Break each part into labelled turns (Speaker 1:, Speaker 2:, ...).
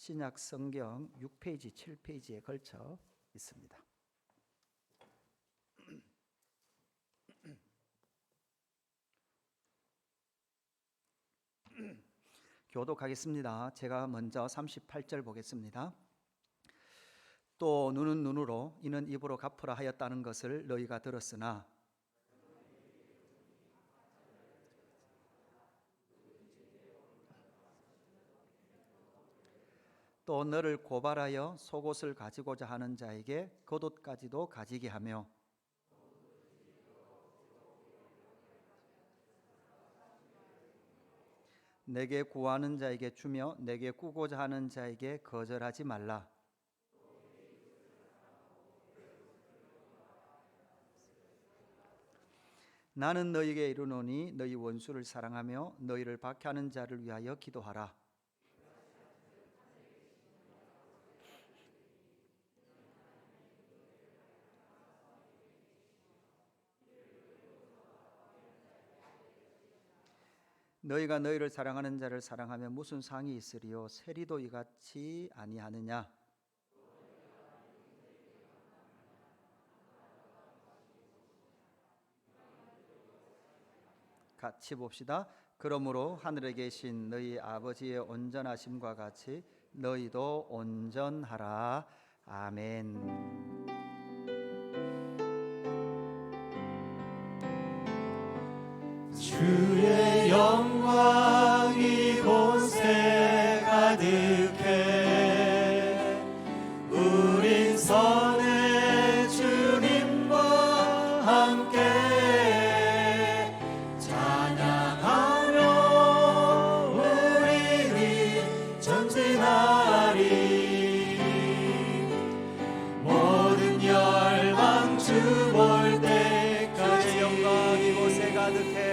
Speaker 1: 신약 성경 6페이지, 7페이지에 걸쳐 있습니다. 교독하겠습니다. 제가 먼저 38절 보겠습니다. 또 눈은 눈으로 이는 입으로 갚으라 하였다는 것을 너희가 들었으나 또 너를 고발하여 속옷을 가지고자 하는 자에게 겉옷까지도 가지게 하며 내게 구하는 자에게 주며 내게 꾸고자 하는 자에게 거절하지 말라. 나는 너희에게 이르노니 너희 원수를 사랑하며 너희를 박해하는 자를 위하여 기도하라. 너희가 너희를 사랑하는 자를 사랑하면 무슨 상이 있으리요? 세리도 이같이 아니하느냐? 같이 봅시다. 그러므로 하늘에 계신 너희 아버지의 온전하심과 같이 너희도 온전하라. 아멘.
Speaker 2: 주의 영광이 곳에 가득해 우린 선의 주님과 함께 찬양하며 우리는 전진하리. 모든 열방 주 볼 때까지 영광이 곳에 가득해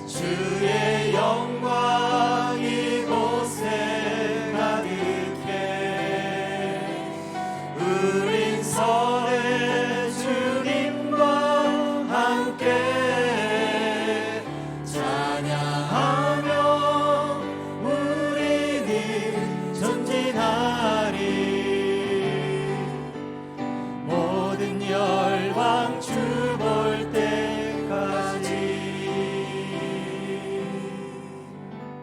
Speaker 2: 주의 영광이 곳에 가득해 우린 선의 주님과 함께 찬양하며 우리는 전진하리. 모든 열방 주 볼 때까지.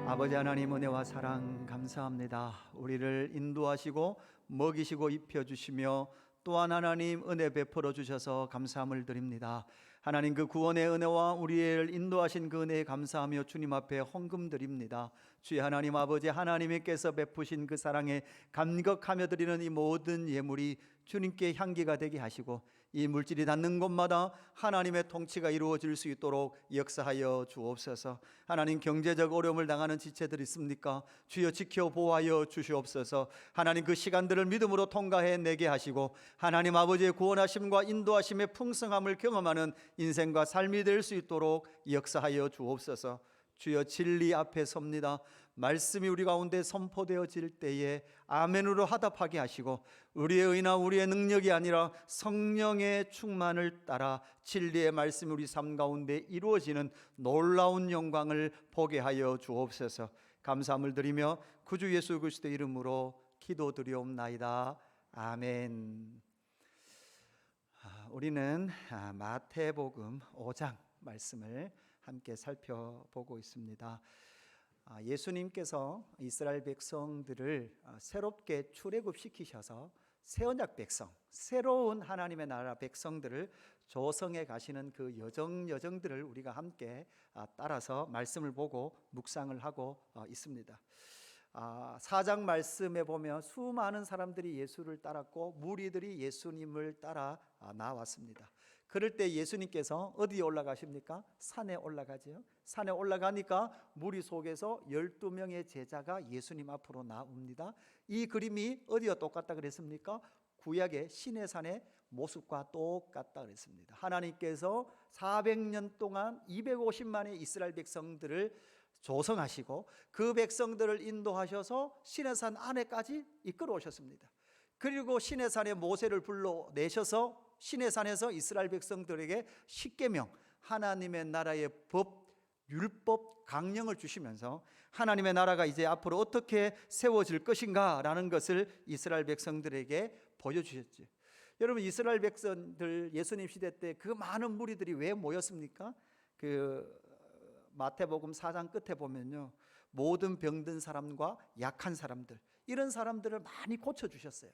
Speaker 1: 아버지 하나님 은혜와 사랑 감사합니다. 우리를 인도하시고 먹이시고 입혀주시며 또한 하나님 은혜 베풀어 주셔서 감사함을 드립니다. 하나님 그 구원의 은혜와 우리를 인도하신 그 은혜에 감사하며 주님 앞에 헌금 드립니다. 주의 하나님 아버지 하나님께서 베푸신 그 사랑에 감격하며 드리는 이 모든 예물이 주님께 향기가 되게 하시고 이 물질이 닿는 곳마다 하나님의 통치가 이루어질 수 있도록 역사하여 주옵소서. 하나님 경제적 어려움을 당하는 지체들 있습니까? 주여 지켜 보호하여 주시옵소서. 하나님 그 시간들을 믿음으로 통과해 내게 하시고 하나님 아버지의 구원하심과 인도하심의 풍성함을 경험하는 인생과 삶이 될 수 있도록 역사하여 주옵소서. 주여 진리 앞에 섭니다. 말씀이 우리 가운데 선포되어질 때에 아멘으로 화답하게 하시고 우리의 의나 우리의 능력이 아니라 성령의 충만을 따라 진리의 말씀이 우리 삶 가운데 이루어지는 놀라운 영광을 보게 하여 주옵소서. 감사함을 드리며 구주 예수 그리스도의 이름으로 기도드리옵나이다. 아멘. 우리는 마태복음 5장 말씀을 함께 살펴보고 있습니다. 예수님께서 이스라엘 백성들을 새롭게 출애굽시키셔서 새 언약 백성, 새로운 하나님의 나라 백성들을 조성해 가시는 그 여정들을 우리가 함께 따라서 말씀을 보고 묵상을 하고 있습니다. 4장 말씀에 보면 수많은 사람들이 예수를 따랐고 무리들이 예수님을 따라 나왔습니다. 그럴 때 예수님께서 어디에 올라가십니까? 산에 올라가죠. 산에 올라가니까 무리 속에서 12명의 제자가 예수님 앞으로 나옵니다. 이 그림이 어디와 똑같다 그랬습니까? 구약의 시내산의 모습과 똑같다 그랬습니다. 하나님께서 400년 동안 250만의 이스라엘 백성들을 조성하시고 그 백성들을 인도하셔서 시내산 안에까지 이끌어 오셨습니다. 그리고 시내산에 모세를 불러내셔서 시내산에서 이스라엘 백성들에게 십계명, 하나님의 나라의 법, 율법 강령을 주시면서 하나님의 나라가 이제 앞으로 어떻게 세워질 것인가라는 것을 이스라엘 백성들에게 보여주셨죠. 여러분, 이스라엘 백성들 예수님 시대 때 그 많은 무리들이 왜 모였습니까? 그 마태복음 4장 끝에 보면요, 모든 병든 사람과 약한 사람들, 이런 사람들을 많이 고쳐주셨어요.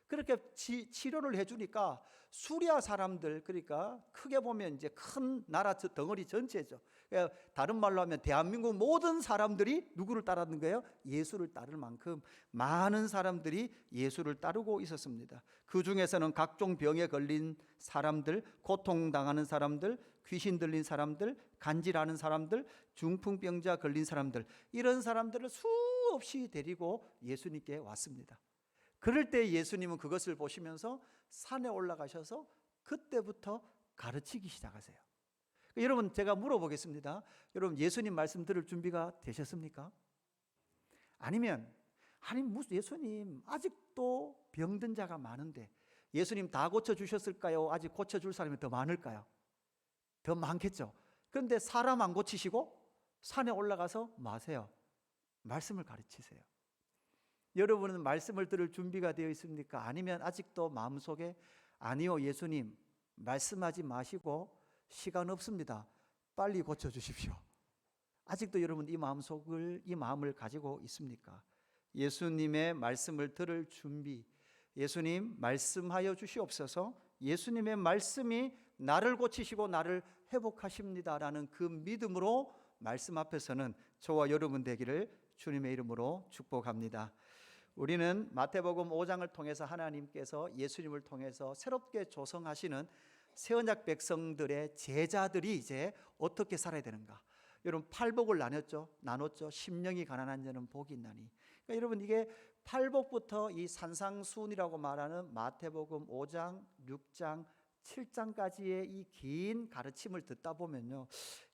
Speaker 1: 그렇게 치료를 해주니까 수리아 사람들, 그러니까 크게 보면 이제 큰 나라 덩어리 전체죠. 그러니까 다른 말로 하면 대한민국 모든 사람들이 누구를 따르는 거예요? 예수를 따를 만큼 많은 사람들이 예수를 따르고 있었습니다. 그 중에서는 각종 병에 걸린 사람들, 고통당하는 사람들, 귀신 들린 사람들, 간질하는 사람들, 중풍병자 걸린 사람들, 이런 사람들을 수없이 데리고 예수님께 왔습니다. 그럴 때 예수님은 그것을 보시면서 산에 올라가셔서 그때부터 가르치기 시작하세요. 여러분, 제가 물어보겠습니다. 여러분, 예수님 말씀 들을 준비가 되셨습니까? 아니면 무슨 예수님 아직도 병든 자가 많은데 예수님 다 고쳐주셨을까요? 아직 고쳐줄 사람이 더 많을까요? 더 많겠죠. 그런데 사람 안 고치시고 산에 올라가서 마세요. 말씀을 가르치세요. 여러분은 말씀을 들을 준비가 되어 있습니까? 아니면 아직도 마음속에 아니요, 예수님 말씀하지 마시고 시간 없습니다, 빨리 고쳐주십시오, 아직도 여러분 이 마음을 가지고 있습니까? 예수님의 말씀을 들을 준비, 예수님 말씀하여 주시옵소서, 예수님의 말씀이 나를 고치시고 나를 회복하십니다라는 그 믿음으로 말씀 앞에서는 저와 여러분 되기를 주님의 이름으로 축복합니다. 우리는 마태복음 5장을 통해서 하나님께서 예수님을 통해서 새롭게 조성하시는 새 언약 백성들의 제자들이 이제 어떻게 살아야 되는가. 여러분, 팔복을 나눴죠. 심령이 가난한 자는 복이 있나니. 그러니까 여러분, 이게 팔복부터 이 산상수훈이라고 말하는 마태복음 5장, 6장, 7장까지의 이 긴 가르침을 듣다 보면요,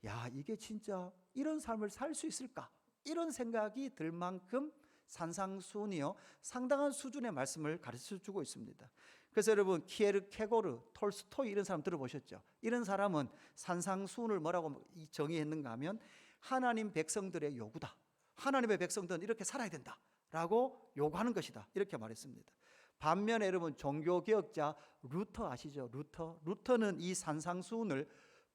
Speaker 1: 야, 이게 진짜 이런 삶을 살 수 있을까? 이런 생각이 들 만큼 산상수훈이요, 상당한 수준의 말씀을 가르쳐주고 있습니다. 그래서 여러분, 키에르케고르, 톨스토이 이런 사람 들어보셨죠? 이런 사람은 산상수훈을 뭐라고 정의했는가 하면 하나님 백성들의 요구다, 하나님의 백성들은 이렇게 살아야 된다 라고 요구하는 것이다, 이렇게 말했습니다. 반면에 여러분, 종교개혁자 루터 아시죠? 루터는 이 산상수훈을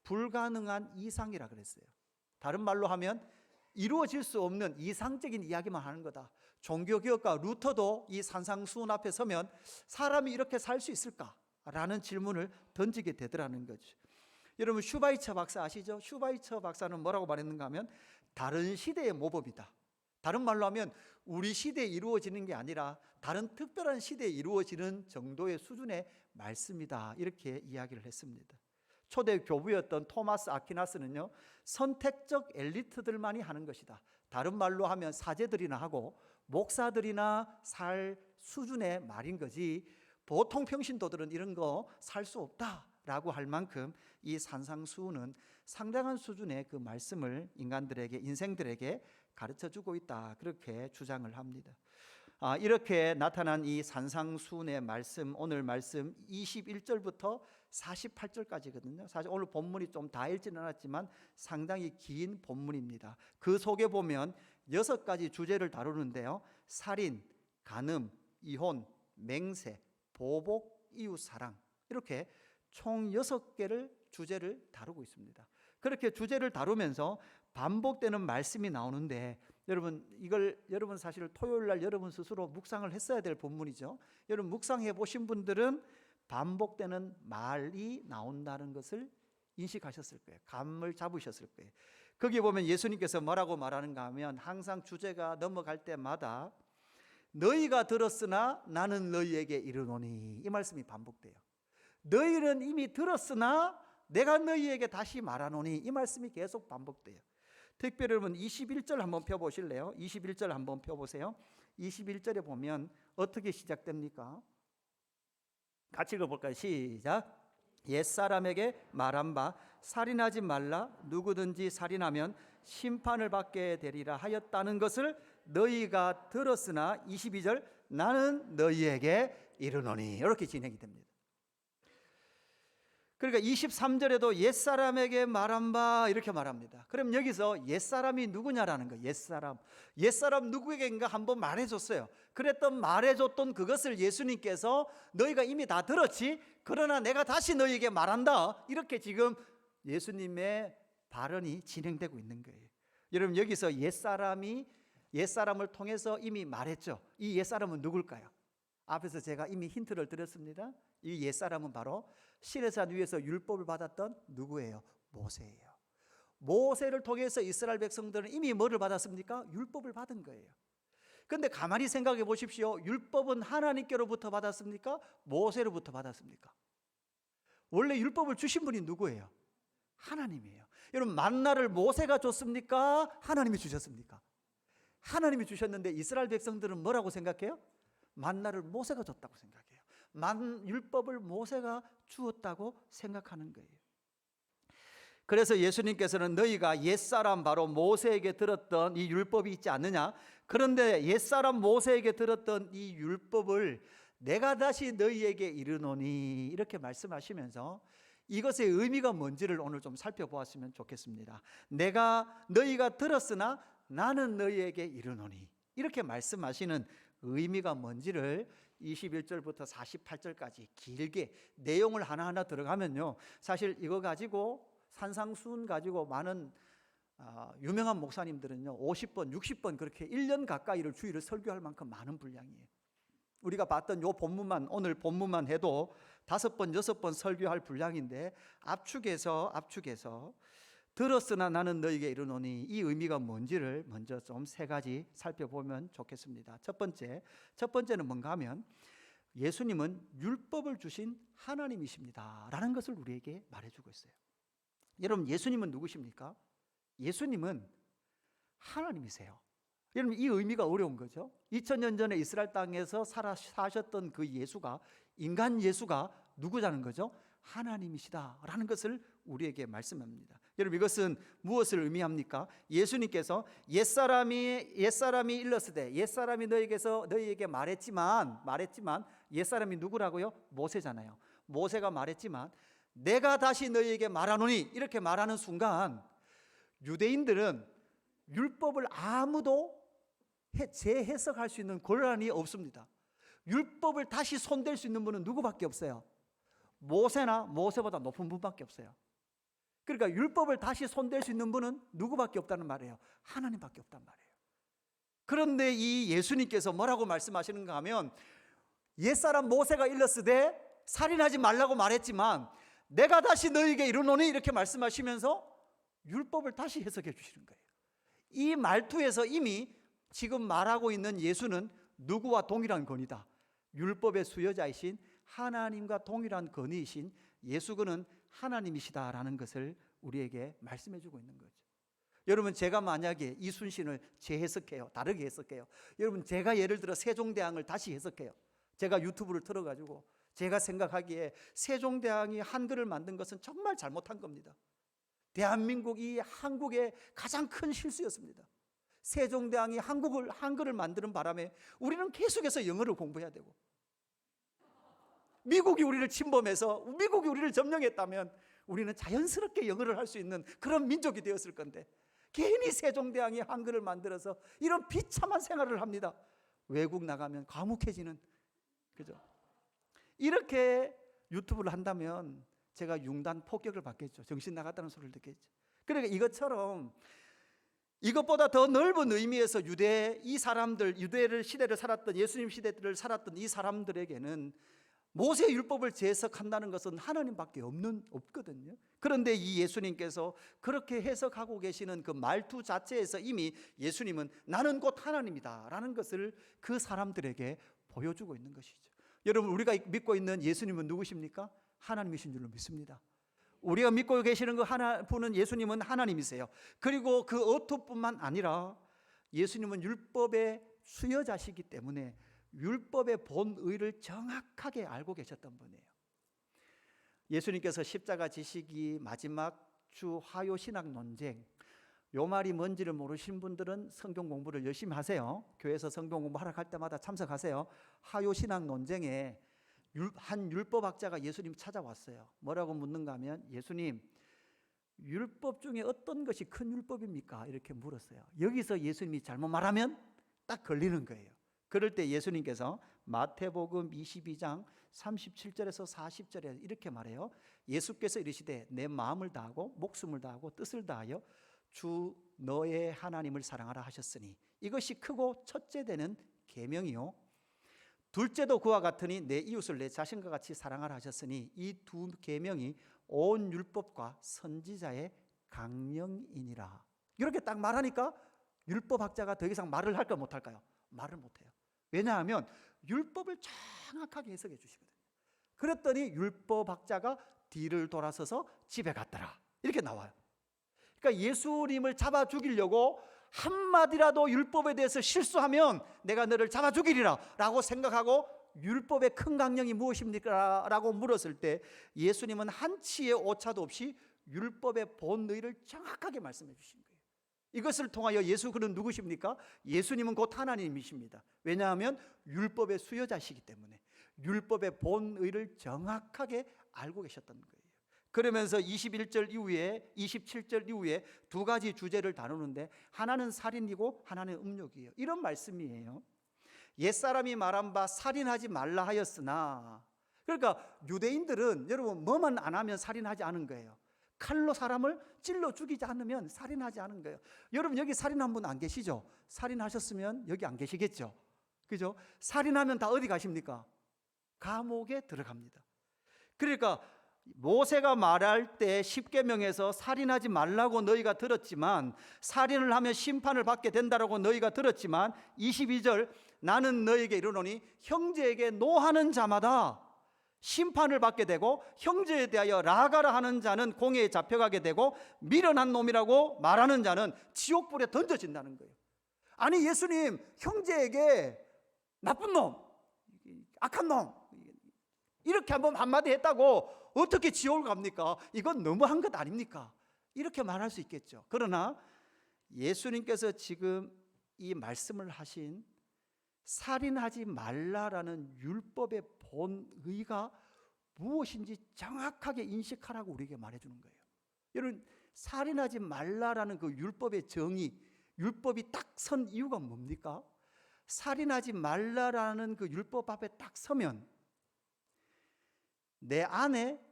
Speaker 1: 불가능한 이상이라 그랬어요. 다른 말로 하면 이루어질 수 없는 이상적인 이야기만 하는 거다. 종교개혁가 루터도 이 산상수훈 앞에 서면 사람이 이렇게 살 수 있을까라는 질문을 던지게 되더라는 거죠. 여러분, 슈바이처 박사 아시죠? 슈바이처 박사는 뭐라고 말했는가 하면 다른 시대의 모범이다. 다른 말로 하면 우리 시대에 이루어지는 게 아니라 다른 특별한 시대에 이루어지는 정도의 수준의 말씀이다, 이렇게 이야기를 했습니다. 초대 교부였던 토마스 아퀴나스는요, 선택적 엘리트들만이 하는 것이다, 다른 말로 하면 사제들이나 하고 목사들이나 살 수준의 말인 거지 보통 평신도들은 이런 거 살 수 없다라고 할 만큼 이 산상수훈은 상당한 수준의 그 말씀을 인생들에게 가르쳐주고 있다, 그렇게 주장을 합니다. 이렇게 나타난 이 산상수훈의 말씀, 오늘 말씀 21절부터 48절까지거든요. 사실 오늘 본문이 좀 다 읽지는 않았지만 상당히 긴 본문입니다. 그 속에 보면 6가지 주제를 다루는데요, 살인, 간음, 이혼, 맹세, 보복, 이웃사랑, 이렇게 총 6개를 주제를 다루고 있습니다. 그렇게 주제를 다루면서 반복되는 말씀이 나오는데 여러분 사실 토요일 날 여러분 스스로 묵상을 했어야 될 본문이죠. 여러분 묵상해 보신 분들은 반복되는 말이 나온다는 것을 인식하셨을 거예요. 감을 잡으셨을 거예요. 거기 보면 예수님께서 뭐라고 말하는가 하면 항상 주제가 넘어갈 때마다 너희가 들었으나 나는 너희에게 이르노니, 이 말씀이 반복돼요. 너희는 이미 들었으나 내가 너희에게 다시 말하노니, 이 말씀이 계속 반복돼요. 특별히 여러분 21절 한번 펴보실래요? 21절 한번 펴보세요. 21절에 보면 어떻게 시작됩니까? 같이 읽어볼까요? 시작. 옛사람에게 말한 바 살인하지 말라, 누구든지 살인하면 심판을 받게 되리라 하였다는 것을 너희가 들었으나 22절 나는 너희에게 이르노니, 이렇게 진행이 됩니다. 그러니까 23절에도 옛사람에게 말한 바 이렇게 말합니다. 그럼 여기서 옛사람이 누구냐라는 거예요. 옛사람 누구에게인가 한번 말해줬어요. 그랬던 말해줬던 그것을 예수님께서 너희가 이미 다 들었지, 그러나 내가 다시 너희에게 말한다, 이렇게 지금 예수님의 발언이 진행되고 있는 거예요. 여러분, 여기서 옛사람을 통해서 이미 말했죠. 이 옛사람은 누굴까요? 앞에서 제가 이미 힌트를 드렸습니다. 이 옛사람은 바로 시내산 위에서 율법을 받았던 누구예요? 모세예요. 모세를 통해서 이스라엘 백성들은 이미 뭐를 받았습니까? 율법을 받은 거예요. 그런데 가만히 생각해 보십시오. 율법은 하나님께로부터 받았습니까? 모세로부터 받았습니까? 원래 율법을 주신 분이 누구예요? 하나님이에요. 여러분, 만나를 모세가 줬습니까? 하나님이 주셨습니까? 하나님이 주셨는데 이스라엘 백성들은 뭐라고 생각해요? 만나를 모세가 줬다고 생각해요. 율법을 모세가 주었다고 생각하는 거예요. 그래서 예수님께서는 너희가 옛사람 바로 모세에게 들었던 이 율법이 있지 않느냐? 그런데 옛사람 모세에게 들었던 이 율법을 내가 다시 너희에게 이르노니, 이렇게 말씀하시면서 이것의 의미가 뭔지를 오늘 좀 살펴보았으면 좋겠습니다. 너희가 들었으나 나는 너희에게 이르노니, 이렇게 말씀하시는 의미가 뭔지를 21절부터 48절까지 길게 내용을 하나하나 들어가면요, 사실 이거 가지고 산상수훈 가지고 많은 유명한 목사님들은요 50번 60번 그렇게 1년 가까이를 주일을 설교할 만큼 많은 분량이에요. 우리가 봤던 요 본문만, 오늘 본문만 해도 5번 6번 설교할 분량인데 압축해서 들었으나 나는 너에게 이르노니, 이 의미가 뭔지를 먼저 좀 3가지 살펴보면 좋겠습니다. 첫 번째는 뭔가 하면 예수님은 율법을 주신 하나님이십니다 라는 것을 우리에게 말해주고 있어요. 여러분, 예수님은 누구십니까? 예수님은 하나님이세요. 여러분, 이 의미가 어려운 거죠. 2000년 전에 이스라엘 땅에서 사셨던 그 예수가, 인간 예수가 누구라는 거죠? 하나님이시다라는 것을 우리에게 말씀합니다. 여러분, 이것은 무엇을 의미합니까? 예수님께서 옛사람이 일렀으되, 옛사람이 너희에게 말했지만 옛사람이 누구라고요? 모세잖아요. 모세가 말했지만 내가 다시 너희에게 말하노니, 이렇게 말하는 순간 유대인들은 율법을 아무도 재해석할 수 있는 권한이 없습니다. 율법을 다시 손댈 수 있는 분은 누구밖에 없어요? 모세나 모세보다 높은 분밖에 없어요. 그러니까 율법을 다시 손댈 수 있는 분은 누구밖에 없다는 말이에요? 하나님밖에 없단 말이에요. 그런데 이 예수님께서 뭐라고 말씀하시는가 하면, 옛사람 모세가 일렀으되 살인하지 말라고 말했지만 내가 다시 너희에게 이르노니, 이렇게 말씀하시면서 율법을 다시 해석해 주시는 거예요. 이 말투에서 이미 지금 말하고 있는 예수는 누구와 동일한 권위다? 율법의 수여자이신 하나님과 동일한 권위이신 예수는 하나님이시다라는 것을 우리에게 말씀해 주고 있는 거죠. 여러분, 제가 만약에 이순신을 재해석해요, 다르게 해석해요. 여러분, 제가 예를 들어 세종대왕을 다시 해석해요. 제가 유튜브를 틀어가지고 제가 생각하기에 세종대왕이 한글을 만든 것은 정말 잘못한 겁니다. 대한민국이 한국의 가장 큰 실수였습니다. 세종대왕이 한글을 만드는 바람에 우리는 계속해서 영어를 공부해야 되고, 미국이 우리를 침범해서 미국이 우리를 점령했다면 우리는 자연스럽게 영어를 할 수 있는 그런 민족이 되었을 건데, 괜히 세종대왕이 한글을 만들어서 이런 비참한 생활을 합니다. 외국 나가면 과묵해지는, 그죠? 이렇게 유튜브를 한다면 제가 융단 폭격을 받겠죠. 정신 나갔다는 소리를 듣겠죠. 그러니까 이것처럼 이것보다 더 넓은 의미에서 유대를 시대를 살았던, 예수님 시대를 살았던 이 사람들에게는 모세 율법을 재해석한다는 것은 하나님밖에 없거든요. 그런데 이 예수님께서 그렇게 해석하고 계시는 그 말투 자체에서 이미 예수님은 나는 곧 하나님이다 라는 것을 그 사람들에게 보여주고 있는 것이죠. 여러분, 우리가 믿고 있는 예수님은 누구십니까? 하나님이신 줄로 믿습니다. 우리가 믿고 계시는 그 분은 예수님은 하나님이세요. 그리고 그 어투뿐만 아니라 예수님은 율법의 수여자시기 때문에 율법의 본의를 정확하게 알고 계셨던 분이에요. 예수님께서 십자가 지시기 마지막 주 화요신학 논쟁, 요 말이 뭔지를 모르신 분들은 성경 공부를 열심히 하세요. 교회에서 성경 공부하러 갈 때마다 참석하세요. 화요신학 논쟁에 한 율법학자가 예수님 찾아왔어요. 뭐라고 묻는가 하면, 예수님, 율법 중에 어떤 것이 큰 율법입니까? 이렇게 물었어요. 여기서 예수님이 잘못 말하면 딱 걸리는 거예요. 그럴 때 예수님께서 마태복음 22장 37절에서 40절에 이렇게 말해요. 예수께서 이르시되 내 마음을 다하고 목숨을 다하고 뜻을 다하여 주 너의 하나님을 사랑하라 하셨으니 이것이 크고 첫째 되는 계명이요 둘째도 그와 같으니 내 이웃을 내 자신과 같이 사랑하라 하셨으니 이 두 계명이 온 율법과 선지자의 강령이니라. 이렇게 딱 말하니까 율법학자가 더 이상 말을 할까 못할까요? 말을 못해요. 왜냐하면 율법을 정확하게 해석해 주시거든요. 그랬더니 율법학자가 뒤를 돌아서서 집에 갔더라. 이렇게 나와요. 그러니까 예수님을 잡아 죽이려고 한마디라도 율법에 대해서 실수하면 내가 너를 잡아 죽이리라 라고 생각하고 율법의 큰 강령이 무엇입니까? 라고 물었을 때 예수님은 한치의 오차도 없이 율법의 본의를 정확하게 말씀해 주신 거예요. 이것을 통하여 예수 그는 누구십니까? 예수님은 곧 하나님이십니다. 왜냐하면 율법의 수여자시기 때문에 율법의 본의를 정확하게 알고 계셨던 거예요. 그러면서 21절 이후에 27절 이후에 두 가지 주제를 다루는데 하나는 살인이고 하나는 음욕이에요. 이런 말씀이에요. 옛사람이 말한 바 살인하지 말라 하였으나, 그러니까 유대인들은 여러분 뭐만 안 하면 살인하지 않은 거예요. 칼로 사람을 찔러 죽이지 않으면 살인하지 않은 거예요. 여러분 여기 살인한 분 안 계시죠? 살인하셨으면 여기 안 계시겠죠? 그죠? 살인하면 다 어디 가십니까? 감옥에 들어갑니다. 그러니까 모세가 말할 때 십계명에서 살인하지 말라고 너희가 들었지만, 살인을 하면 심판을 받게 된다라고 너희가 들었지만, 22절 나는 너희에게 이르노니 형제에게 노하는 자마다 심판을 받게 되고 형제에 대하여 라가라 하는 자는 공회에 잡혀가게 되고 미련한 놈이라고 말하는 자는 지옥불에 던져진다는 거예요. 아니 예수님, 형제에게 나쁜 놈, 악한 놈 이렇게 한번 한마디 했다고 어떻게 지옥을 갑니까? 이건 너무한 것 아닙니까? 이렇게 말할 수 있겠죠. 그러나 예수님께서 지금 이 말씀을 하신 살인하지 말라라는 율법의 본의가 무엇인지 정확하게 인식하라고 우리에게 말해주는 거예요. 여러분, 살인하지 말라라는 그 율법의 정의, 율법이 딱 선 이유가 뭡니까? 살인하지 말라라는 그 율법 앞에 딱 서면 내 안에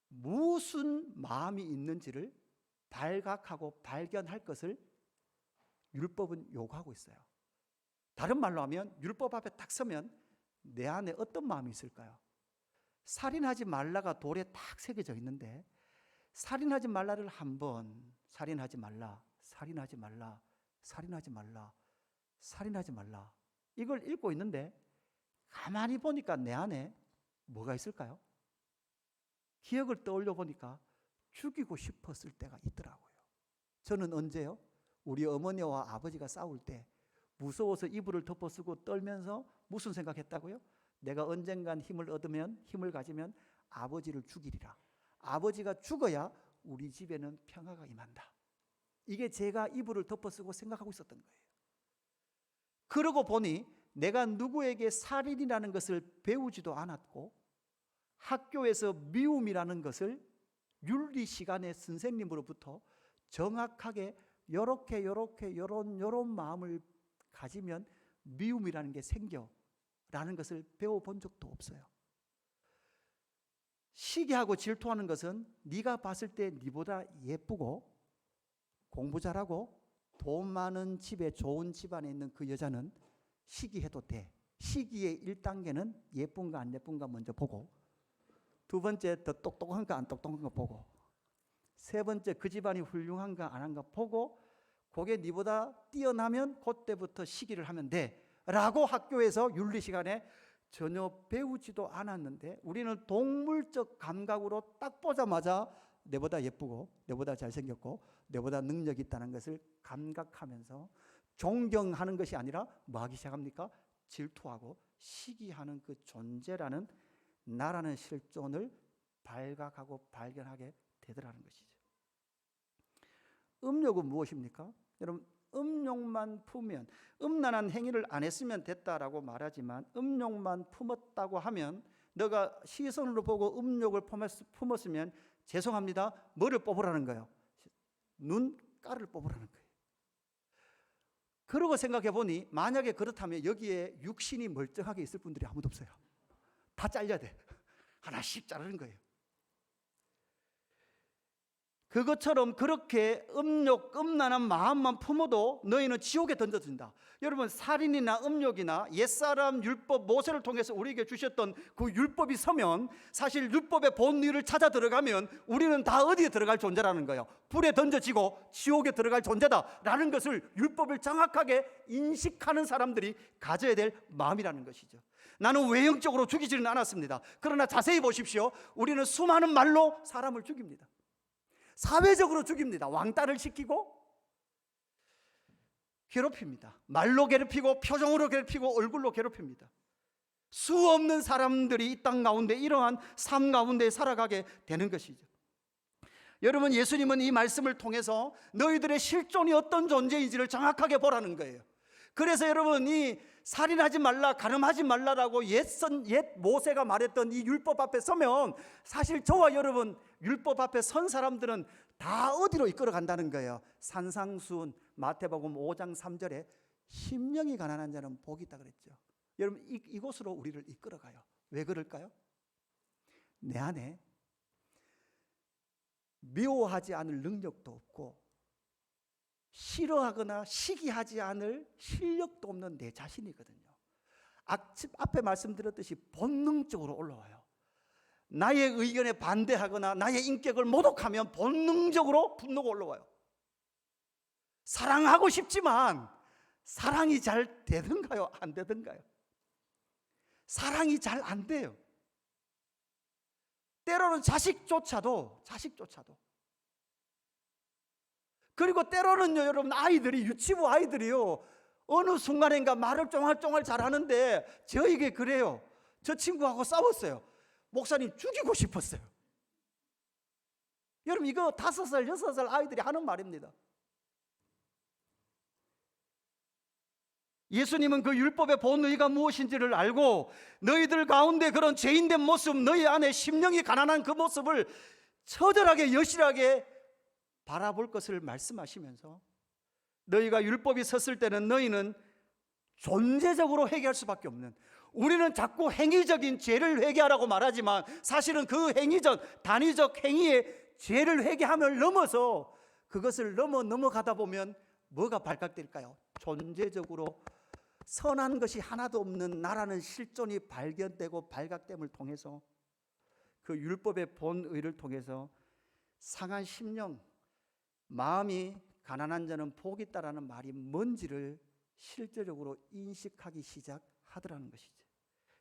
Speaker 1: 무슨 마음이 있는지를 발각하고 발견할 것을 율법은 요구하고 있어요. 다른 말로 하면 율법 앞에 딱 서면 내 안에 어떤 마음이 있을까요? 살인하지 말라가 돌에 딱 새겨져 있는데 살인하지 말라를 한번 살인하지 말라, 살인하지 말라, 살인하지 말라, 살인하지 말라 이걸 읽고 있는데 가만히 보니까 내 안에 뭐가 있을까요? 기억을 떠올려 보니까 죽이고 싶었을 때가 있더라고요. 저는 언제요? 우리 어머니와 아버지가 싸울 때 무서워서 이불을 덮어쓰고 떨면서 무슨 생각했다고요? 내가 언젠간 힘을 얻으면, 힘을 가지면 아버지를 죽이리라. 아버지가 죽어야 우리 집에는 평화가 임한다. 이게 제가 이불을 덮어쓰고 생각하고 있었던 거예요. 그러고 보니 내가 누구에게 살인이라는 것을 배우지도 않았고 학교에서 미움이라는 것을 윤리 시간에 선생님으로부터 정확하게 요런 마음을 가지면 미움이라는 게 생겨라는 것을 배워본 적도 없어요. 시기하고 질투하는 것은 네가 봤을 때 네보다 예쁘고 공부 잘하고 돈 많은 집에 좋은 집안에 있는 그 여자는 시기해도 돼. 시기의 1단계는 예쁜가 안 예쁜가 먼저 보고, 두 번째 더 똑똑한가 안 똑똑한가 보고, 세 번째 그 집안이 훌륭한가 안 한가 보고, 그게 네보다 뛰어나면 그때부터 시기를 하면 돼 라고 학교에서 윤리 시간에 전혀 배우지도 않았는데 우리는 동물적 감각으로 딱 보자마자 내보다 예쁘고 내보다 잘생겼고 내보다 능력이 있다는 것을 감각하면서 존경하는 것이 아니라 뭐 하기 시작합니까? 질투하고 시기하는 그 존재라는 나라는 실존을 발각하고 발견하게 되더라는 것이죠. 음욕은 무엇입니까? 여러분, 음욕만 품으면, 음란한 행위를 안 했으면 됐다라고 말하지만 음욕만 품었다고 하면 너가 시선으로 보고 음욕을 품었으면 죄송합니다. 뭐를 뽑으라는 거예요? 눈가를 뽑으라는 거예요. 그러고 생각해 보니 만약에 그렇다면 여기에 육신이 멀쩡하게 있을 분들이 아무도 없어요. 다 잘려야 돼. 하나씩 자르는 거예요. 그것처럼 그렇게 음욕, 음란한 마음만 품어도 너희는 지옥에 던져진다. 여러분, 살인이나 음욕이나 옛사람 율법 모세를 통해서 우리에게 주셨던 그 율법이 서면 사실 율법의 본의를 찾아 들어가면 우리는 다 어디에 들어갈 존재라는 거예요. 불에 던져지고 지옥에 들어갈 존재다라는 것을 율법을 정확하게 인식하는 사람들이 가져야 될 마음이라는 것이죠. 나는 외형적으로 죽이지는 않았습니다. 그러나 자세히 보십시오. 우리는 수많은 말로 사람을 죽입니다. 사회적으로 죽입니다. 왕따를 시키고 괴롭힙니다. 말로 괴롭히고 표정으로 괴롭히고 얼굴로 괴롭힙니다. 수 없는 사람들이 이 땅 가운데 이러한 삶 가운데 살아가게 되는 것이죠. 여러분, 예수님은 이 말씀을 통해서 너희들의 실존이 어떤 존재인지를 정확하게 보라는 거예요. 그래서 여러분, 이 살인하지 말라, 간음하지 말라라고 옛 모세가 말했던 이 율법 앞에 서면 사실 저와 여러분 율법 앞에 선 사람들은 다 어디로 이끌어 간다는 거예요. 산상수훈 마태복음 5장 3절에 심령이 가난한 자는 복이 있다 그랬죠. 여러분, 이곳으로 우리를 이끌어 가요. 왜 그럴까요? 내 안에 미워하지 않을 능력도 없고 싫어하거나 시기하지 않을 실력도 없는 내 자신이거든요. 앞에 말씀드렸듯이 본능적으로 올라와요. 나의 의견에 반대하거나 나의 인격을 모독하면 본능적으로 분노가 올라와요. 사랑하고 싶지만 사랑이 잘 되든가요? 안 되든가요? 사랑이 잘 안 돼요. 때로는 자식조차도 그리고 때로는요, 여러분, 아이들이, 유치부 아이들이요, 어느 순간인가 말을 쫑알쫑알 잘하는데 저에게 그래요. 저 친구하고 싸웠어요. 목사님 죽이고 싶었어요. 여러분, 이거 5살, 6살 아이들이 하는 말입니다. 예수님은 그 율법의 본의가 무엇인지를 알고 너희들 가운데 그런 죄인된 모습, 너희 안에 심령이 가난한 그 모습을 처절하게 여실하게 바라볼 것을 말씀하시면서 너희가 율법이 섰을 때는 너희는 존재적으로 회개할 수밖에 없는, 우리는 자꾸 행위적인 죄를 회개하라고 말하지만 사실은 그 행위적, 단위적 행위의 죄를 회개함을 넘어서 그것을 넘어가다 보면 뭐가 발각될까요? 존재적으로 선한 것이 하나도 없는 나라는 실존이 발견되고 발각됨을 통해서 그 율법의 본의를 통해서 상한 심령, 마음이 가난한 자는 복이 있다라는 말이 뭔지를 실제적으로 인식하기 시작하더라는 것이죠.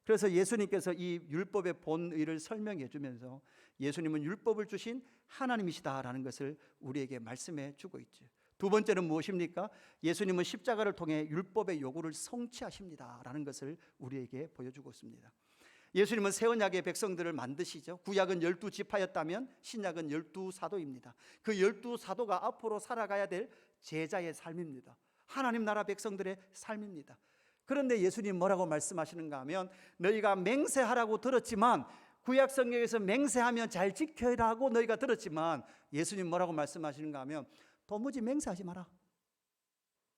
Speaker 1: 그래서 예수님께서 이 율법의 본의를 설명해 주면서 예수님은 율법을 주신 하나님이시다라는 것을 우리에게 말씀해 주고 있죠. 두 번째는 무엇입니까? 예수님은 십자가를 통해 율법의 요구를 성취하십니다라는 것을 우리에게 보여주고 있습니다. 예수님은 새 언약의 백성들을 만드시죠. 구약은 12지파였다면 신약은 12사도입니다. 그 12사도가 앞으로 살아가야 될 제자의 삶입니다. 하나님 나라 백성들의 삶입니다. 그런데 예수님 뭐라고 말씀하시는가 하면 너희가 맹세하라고 들었지만, 구약 성경에서 맹세하면 잘 지켜라고 너희가 들었지만 예수님 뭐라고 말씀하시는가 하면 도무지 맹세하지 마라.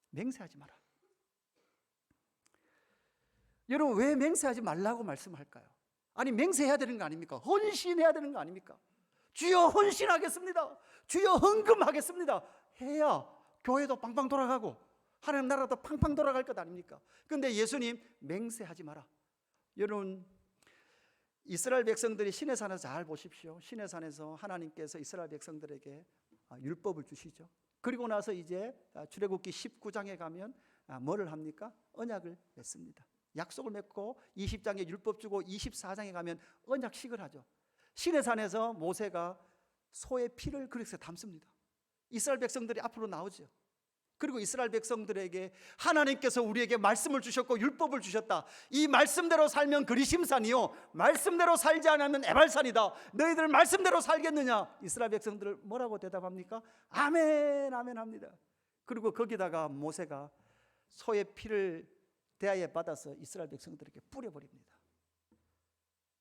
Speaker 1: 맹세하지 마라. 여러분, 왜 맹세하지 말라고 말씀할까요? 아니, 맹세해야 되는 거 아닙니까? 헌신해야 되는 거 아닙니까? 주여 헌신하겠습니다, 주여 헌금하겠습니다 해야 교회도 빵빵 돌아가고 하나님 나라도 팡팡 돌아갈 것 아닙니까? 그런데 예수님 맹세하지 마라. 여러분, 이스라엘 백성들이 시내산에서 잘 보십시오. 시내산에서 하나님께서 이스라엘 백성들에게 율법을 주시죠. 그리고 나서 이제 출애굽기 19장에 가면 뭐를 합니까? 언약을 맺습니다. 약속을 맺고 20장에 율법 주고 24장에 가면 언약식을 하죠. 시내산에서 모세가 소의 피를 그릇에 담습니다. 이스라엘 백성들이 앞으로 나오죠. 그리고 이스라엘 백성들에게 하나님께서 우리에게 말씀을 주셨고 율법을 주셨다. 이 말씀대로 살면 그리심산이요, 말씀대로 살지 않으면 에발산이다. 너희들 말씀대로 살겠느냐? 이스라엘 백성들 뭐라고 대답합니까? 아멘, 아멘 합니다. 그리고 거기다가 모세가 소의 피를 대하에 받아서 이스라엘 백성들에게 뿌려버립니다.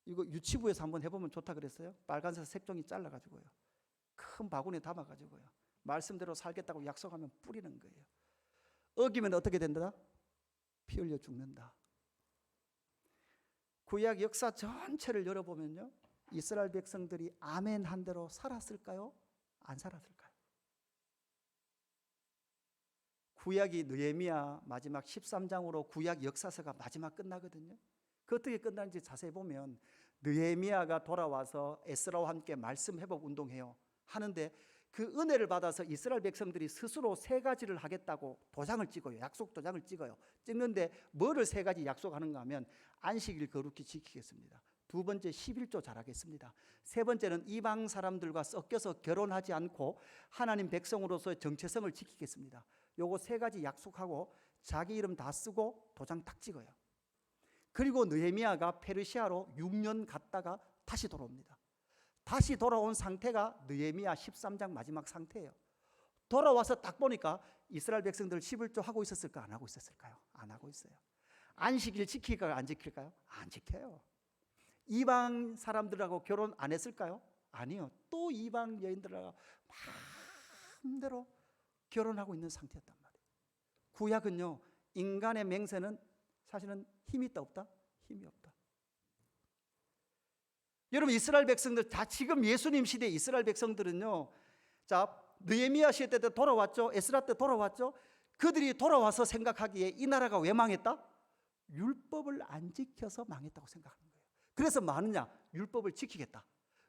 Speaker 1: 이거 유치부에서 한번 해보면 좋다 그랬어요. 빨간색 색종이 잘라가지고요, 큰 바구니에 담아가지고요, 말씀대로 살겠다고 약속하면 뿌리는 거예요. 어기면 어떻게 된다? 피 흘려 죽는다. 구약 역사 전체를 열어보면요, 이스라엘 백성들이 아멘 한 대로 살았을까요? 안 살았을까요? 구약이 느헤미야 마지막 13장으로 구약 역사서가 마지막 끝나거든요. 그 어떻게 끝나는지 자세히 보면 느헤미야가 돌아와서 에스라와 함께 말씀 회복 운동해요. 하는데 그 은혜를 받아서 이스라엘 백성들이 스스로 세 가지를 하겠다고 도장을 찍어요. 약속 도장을 찍어요. 찍는데 뭐를 세 가지 약속하는가 하면 안식일 거룩히 지키겠습니다. 두 번째 11조 잘하겠습니다. 세 번째는 이방 사람들과 섞여서 결혼하지 않고 하나님 백성으로서의 정체성을 지키겠습니다. 요거 세 가지 약속하고 자기 이름 다 쓰고 도장 탁 찍어요. 그리고 느헤미야가 페르시아로 6년 갔다가 다시 돌아옵니다. 다시 돌아온 상태가 느헤미야 13장 마지막 상태예요. 돌아와서 딱 보니까 이스라엘 백성들 11조 하고 있었을까? 안 하고 있었을까요? 안 하고 있어요. 안식일 지킬까요? 안 지킬까요? 안 지켜요. 이방 사람들하고 결혼 안 했을까요? 아니요. 또 이방 여인들하고 마음대로 결혼하고 있는 상태였단 말이에요. 구약은요, 인간의 맹세는 사실은 힘이 있다 없다? 힘이 없다. 여러분, 이스라엘 백성들 다 지금 예수님 시대 이스라엘 백성들은요, 자, 느헤미야 시대 때 돌아왔죠. 에스라 때 돌아왔죠. 그들이 돌아와서 생각하기에 이 나라가 왜 망했다? 율법을 안 지켜서 망했다고 생각하는 거예요. 그래서 뭐하느냐? 율법을 지키겠다.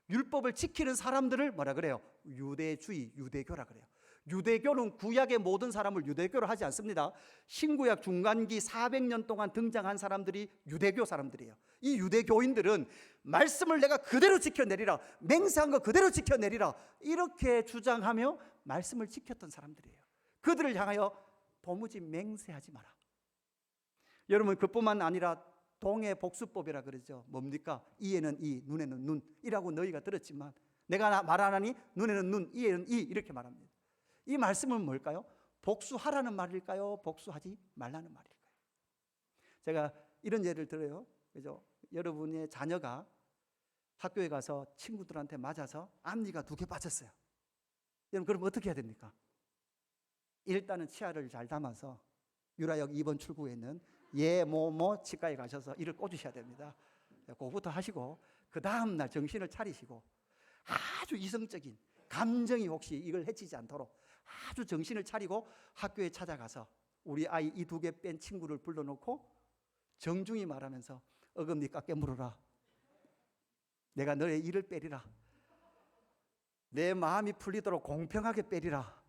Speaker 1: 율법을 지키는 사람들을 뭐라 그래요? 유대주의, 유대교라 그래요. 유대교는 구약의 모든 사람을 유대교로 하지 않습니다. 신구약 중간기 400년 동안 등장한 사람들이 유대교 사람들이에요. 이 유대교인들은 말씀을 내가 그대로 지켜내리라, 맹세한 거 그대로 지켜내리라, 이렇게 주장하며 말씀을 지켰던 사람들이에요. 그들을 향하여 도무지 맹세하지 마라. 여러분, 그뿐만 아니라 동해 복수법이라 그러죠. 뭡니까? 이에는 이, 눈에는 눈이라고 너희가 들었지만 내가 말하나니 눈에는 눈, 이에는 이, 이렇게 말합니다. 이 말씀은 뭘까요? 복수하라는 말일까요? 복수하지 말라는 말일까요? 제가 이런 예를 들어요. 그죠? 여러분의 자녀가 학교에 가서 친구들한테 맞아서 앞니가 2개 빠졌어요. 여러분, 그럼 어떻게 해야 됩니까? 일단은 치아를 잘 담아서 유라역 2번 출구에 있는 예모모 치과에 가셔서 이를 꽂으셔야 됩니다. 그거부터 하시고 그 다음날 정신을 차리시고 아주 이성적인 감정이 혹시 이걸 해치지 않도록 아주 정신을 차리고 학교에 찾아가서 우리 아이 이 2개 뺀 친구를 불러놓고 정중히 말하면서 어금니 깎게 물어라. 내가 너의 이를 빼리라. 내 마음이 풀리도록 공평하게 빼리라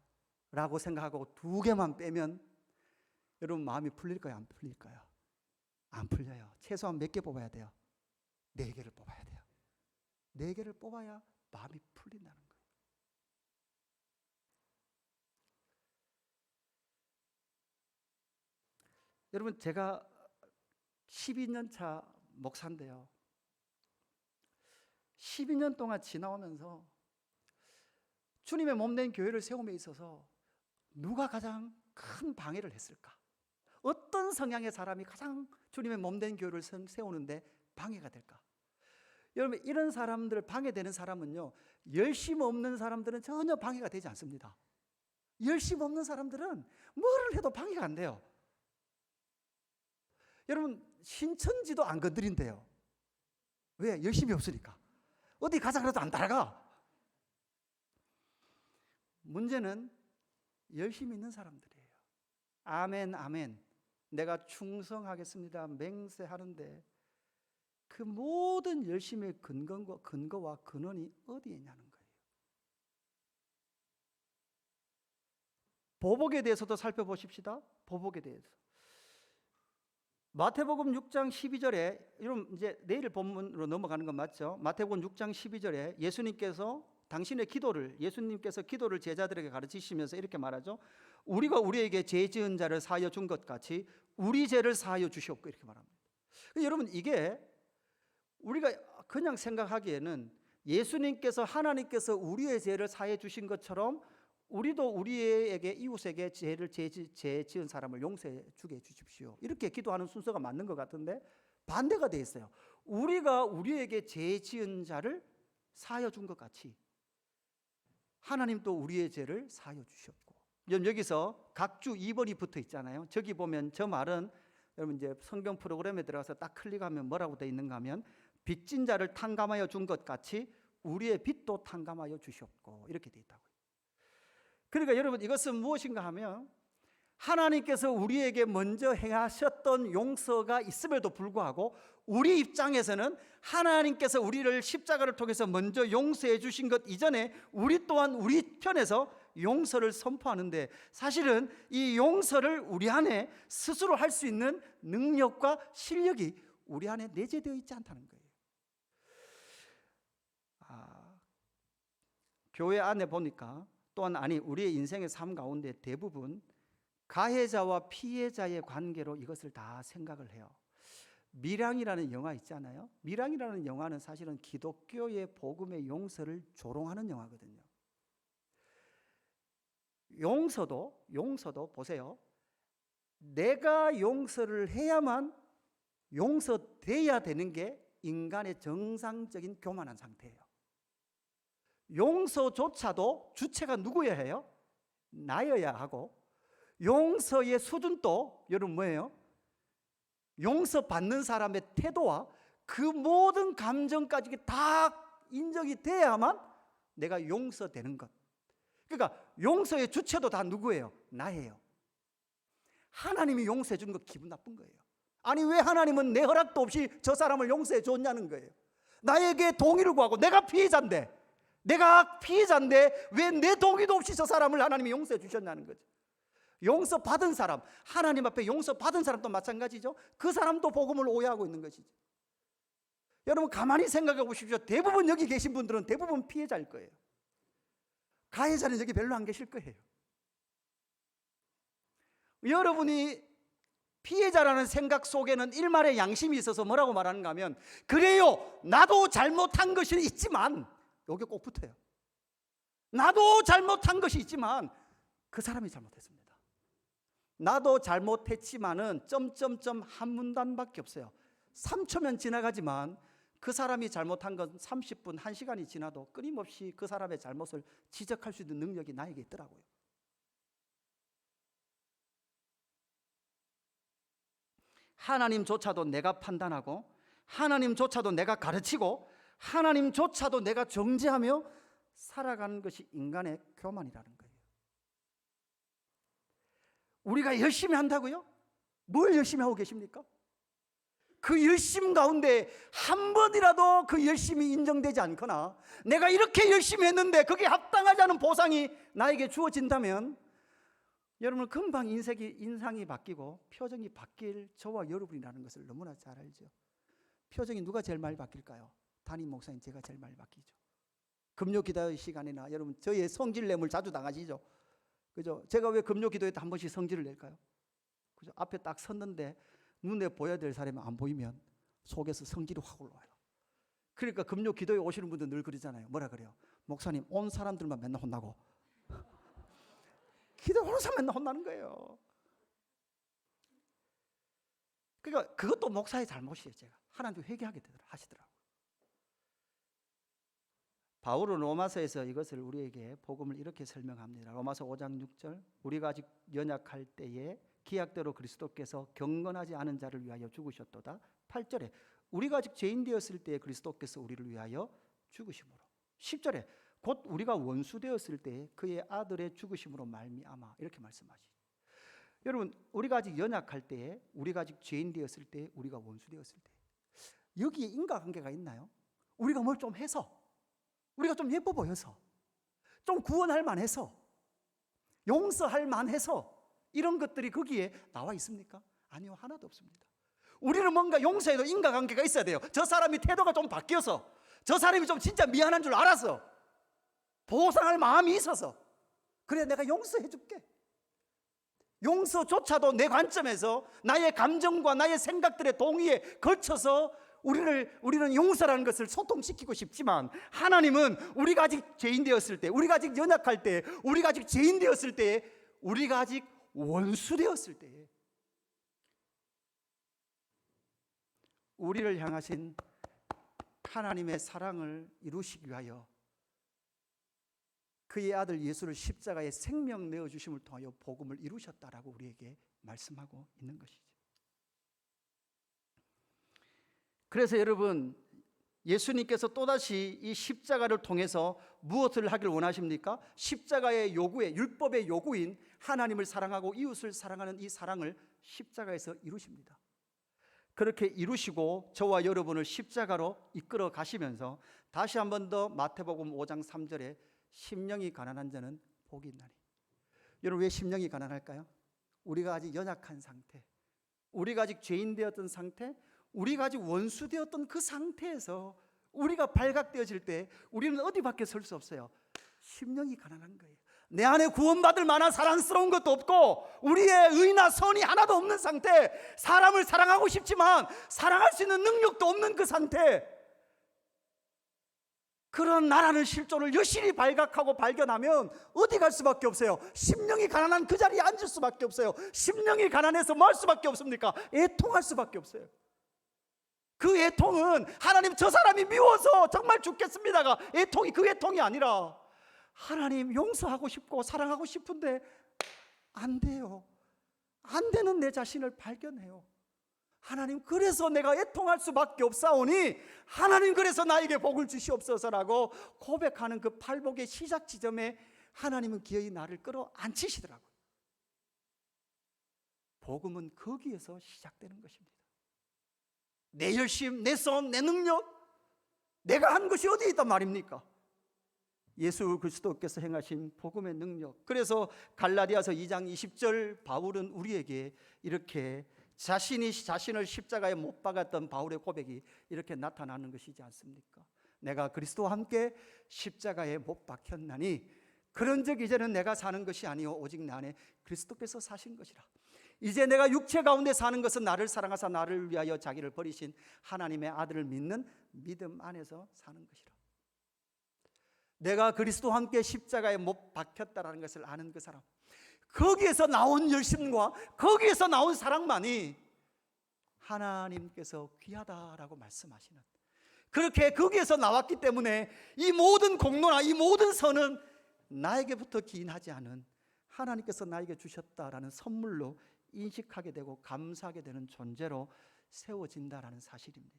Speaker 1: 라고 생각하고 2개만 빼면 여러분 마음이 풀릴까요? 안 풀릴까요? 안 풀려요. 최소한 몇 개 뽑아야 돼요? 4개를 뽑아야 돼요. 4개를 뽑아야 마음이 풀린다는 거예요. 여러분, 제가 12년 차 목사인데요, 12년 동안 지나오면서 주님의 몸된 교회를 세움에 있어서 누가 가장 큰 방해를 했을까? 어떤 성향의 사람이 가장 주님의 몸된 교회를 세우는데 방해가 될까? 여러분, 이런 사람들, 방해되는 사람은요, 열심 없는 사람들은 전혀 방해가 되지 않습니다. 열심 없는 사람들은 뭐를 해도 방해가 안 돼요. 여러분, 신천지도 안 건드린대요. 왜? 열심이 없으니까. 어디 가자 그래도 안 따라가. 문제는 열심히 있는 사람들이에요. 아멘, 아멘. 내가 충성하겠습니다. 맹세하는데 그 모든 열심의 근거와 근원이 어디에 있냐는 거예요. 보복에 대해서도 살펴보십시다. 보복에 대해서. 마태복음 6장 12절에, 여러분 이제 내일 본문으로 넘어가는 건 맞죠? 마태복음 6장 12절에 예수님께서 예수님께서 기도를 제자들에게 가르치시면서 이렇게 말하죠. 우리가 우리에게 죄 지은 자를 사하여 준 것 같이 우리 죄를 사하여 주시옵고, 이렇게 말합니다. 여러분, 이게 우리가 그냥 생각하기에는 예수님께서, 하나님께서 우리의 죄를 사해 주신 것처럼 우리도 우리에게, 이웃에게 죄 지은 사람을 용서해 주게 해주십시오, 이렇게 기도하는 순서가 맞는 것 같은데 반대가 돼 있어요. 우리가 우리에게 죄 지은 자를 사하여 준 것 같이 하나님도 우리의 죄를 사하여 주셨고, 여기서 각주 2번이 붙어 있잖아요. 저기 보면 저 말은 여러분 이제 성경 프로그램에 들어가서 딱 클릭하면 뭐라고 되어 있는가 하면 빚진 자를 탕감하여 준 것 같이 우리의 빚도 탕감하여 주셨고 이렇게 되어 있다고요. 그러니까 여러분 이것은 무엇인가 하면 하나님께서 우리에게 먼저 행하셨던 용서가 있음에도 불구하고 우리 입장에서는 하나님께서 우리를 십자가를 통해서 먼저 용서해 주신 것 이전에 우리 또한 우리 편에서 용서를 선포하는데, 사실은 이 용서를 우리 안에 스스로 할 수 있는 능력과 실력이 우리 안에 내재되어 있지 않다는 거예요. 교회 안에 보니까 또한 우리의 인생의 삶 가운데 대부분 가해자와 피해자의 관계로 이것을 다 생각을 해요. 밀양이라는 영화 있잖아요. 밀양이라는 영화는 사실은 기독교의 복음의 용서를 조롱하는 영화거든요. 용서도 보세요. 내가 용서를 해야만 용서돼야 되는 게 인간의 정상적인 교만한 상태예요. 용서조차도 주체가 누구여야 해요? 나여야 하고, 용서의 수준도 여러분 뭐예요? 용서받는 사람의 태도와 그 모든 감정까지 다 인정이 돼야만 내가 용서되는 것. 그러니까 용서의 주체도 다 누구예요? 나예요. 하나님이 용서해 준 거 기분 나쁜 거예요. 아니 왜 하나님은 내 허락도 없이 저 사람을 용서해 줬냐는 거예요. 나에게 동의를 구하고 내가 피해자인데 왜 내 동의도 없이 저 사람을 하나님이 용서해 주셨냐는 거죠. 용서받은 사람, 하나님 앞에 용서받은 사람도 마찬가지죠. 그 사람도 복음을 오해하고 있는 것이죠. 여러분 가만히 생각해 보십시오. 대부분 여기 계신 분들은 대부분 피해자일 거예요. 가해자는 여기 별로 안 계실 거예요. 여러분이 피해자라는 생각 속에는 일말의 양심이 있어서 뭐라고 말하는가 하면, 그래요, 나도 잘못한 것이 있지만, 여기 꼭 붙어요. 나도 잘못한 것이 있지만 그 사람이 잘못했습니다. 나도 잘못했지만은 점점점 한 문단밖에 없어요. 3초면 지나가지만 그 사람이 잘못한 건 30분, 1시간이 지나도 끊임없이 그 사람의 잘못을 지적할 수 있는 능력이 나에게 있더라고요. 하나님조차도 내가 판단하고, 하나님조차도 내가 가르치고, 하나님조차도 내가 정죄하며 살아가는 것이 인간의 교만이라는 거예요. 우리가 열심히 한다고요? 뭘 열심히 하고 계십니까? 그 열심 가운데 한 번이라도 그 열심이 인정되지 않거나 내가 이렇게 열심히 했는데 그게 합당하지 않은 보상이 나에게 주어진다면 여러분 금방 인상이 바뀌고 표정이 바뀔 저와 여러분이라는 것을 너무나 잘 알죠. 표정이 누가 제일 많이 바뀔까요? 담임 목사님 제가 제일 많이 바뀌죠. 금요 기도 시간이나 여러분 저의 성질냄을 자주 당하시죠. 그죠? 제가 왜 금요 기도에 한 번씩 성질을 낼까요? 그죠? 앞에 딱 섰는데 눈에 보여야 될 사람이 안 보이면 속에서 성질이 확 올라와요. 그러니까 금요 기도에 오시는 분들 늘 그러잖아요. 뭐라 그래요? 목사님 온 사람들만 맨날 혼나고 기도 오는 사람 맨날 혼나는 거예요. 그러니까 그것도 목사의 잘못이에요. 제가 하나님도 회개하게 하시더라고요. 바울은 로마서에서 이것을 우리에게 복음을 이렇게 설명합니다. 로마서 5장 6절, 우리가 아직 연약할 때에 기약대로 그리스도께서 경건하지 않은 자를 위하여 죽으셨도다. 8절에 우리가 아직 죄인 되었을 때에 그리스도께서 우리를 위하여 죽으심으로. 10절에 곧 우리가 원수 되었을 때에 그의 아들의 죽으심으로 말미암아, 이렇게 말씀하시죠. 여러분 우리가 아직 연약할 때에, 우리가 아직 죄인 되었을 때에, 우리가 원수 되었을 때, 여기에 인과관계가 있나요? 우리가 뭘 좀 해서, 우리가 좀 예뻐 보여서, 좀 구원할 만해서, 용서할 만해서 이런 것들이 거기에 나와 있습니까? 아니요, 하나도 없습니다. 우리는 뭔가 용서에도 인과관계가 있어야 돼요. 저 사람이 태도가 좀 바뀌어서, 저 사람이 좀 진짜 미안한 줄 알아서, 보상할 마음이 있어서, 그래 내가 용서해 줄게. 용서조차도 내 관점에서 나의 감정과 나의 생각들의 동의에 거쳐서 우리는 용서라는 것을 소통시키고 싶지만, 하나님은 우리가 아직 죄인 되었을 때, 우리가 아직 연약할 때, 우리가 아직 죄인 되었을 때, 우리가 아직 원수 되었을 때 우리를 향하신 하나님의 사랑을 이루시기 위하여 그의 아들 예수를 십자가에 생명 내어주심을 통하여 복음을 이루셨다라고 우리에게 말씀하고 있는 것이죠. 그래서 여러분, 예수님께서 또다시 이 십자가를 통해서 무엇을 하길 원하십니까? 십자가의 요구에, 율법의 요구인 하나님을 사랑하고 이웃을 사랑하는 이 사랑을 십자가에서 이루십니다. 그렇게 이루시고 저와 여러분을 십자가로 이끌어 가시면서 다시 한 번 더 마태복음 5장 3절에 심령이 가난한 자는 복이 있나니. 여러분, 왜 심령이 가난할까요? 우리가 아직 연약한 상태, 우리가 아직 죄인 되었던 상태, 우리가 아직 원수 되었던 그 상태에서 우리가 발각되어질 때 우리는 어디밖에 설 수 없어요. 심령이 가난한 거예요. 내 안에 구원받을 만한 사랑스러운 것도 없고 우리의 의나 선이 하나도 없는 상태, 사람을 사랑하고 싶지만 사랑할 수 있는 능력도 없는 그 상태, 그런 나라는 실존을 여실히 발각하고 발견하면 어디 갈 수밖에 없어요. 심령이 가난한 그 자리에 앉을 수밖에 없어요. 심령이 가난해서 뭐 할 수밖에 없습니까? 애통할 수밖에 없어요. 그 애통은 하나님, 저 사람이 미워서 정말 죽겠습니다가 애통이 그 애통이 아니라 하나님 용서하고 싶고 사랑하고 싶은데 안 돼요. 안 되는 내 자신을 발견해요. 하나님, 그래서 내가 애통할 수밖에 없사오니 하나님, 그래서 나에게 복을 주시옵소서라고 고백하는 그 팔복의 시작 지점에 하나님은 기어이 나를 끌어안히시더라고요. 복음은 거기에서 시작되는 것입니다. 내 열심, 내 선, 내 능력, 내가 한 것이 어디에 있단 말입니까? 예수 그리스도께서 행하신 복음의 능력. 그래서 갈라디아서 2장 20절 바울은 우리에게 이렇게 자신을 십자가에 못 박았던 바울의 고백이 이렇게 나타나는 것이지 않습니까? 내가 그리스도와 함께 십자가에 못 박혔나니 그런즉 이제는 내가 사는 것이 아니요 오직 내 안에 그리스도께서 사신 것이라. 이제 내가 육체 가운데 사는 것은 나를 사랑하사 나를 위하여 자기를 버리신 하나님의 아들을 믿는 믿음 안에서 사는 것이라. 내가 그리스도와 함께 십자가에 못 박혔다라는 것을 아는 그 사람, 거기에서 나온 열심과 거기에서 나온 사랑만이 하나님께서 귀하다라고 말씀하시는, 그렇게 거기에서 나왔기 때문에 이 모든 공로나 이 모든 선은 나에게부터 기인하지 않은 하나님께서 나에게 주셨다라는 선물로 인식하게 되고 감사하게 되는 존재로 세워진다라는 사실입니다.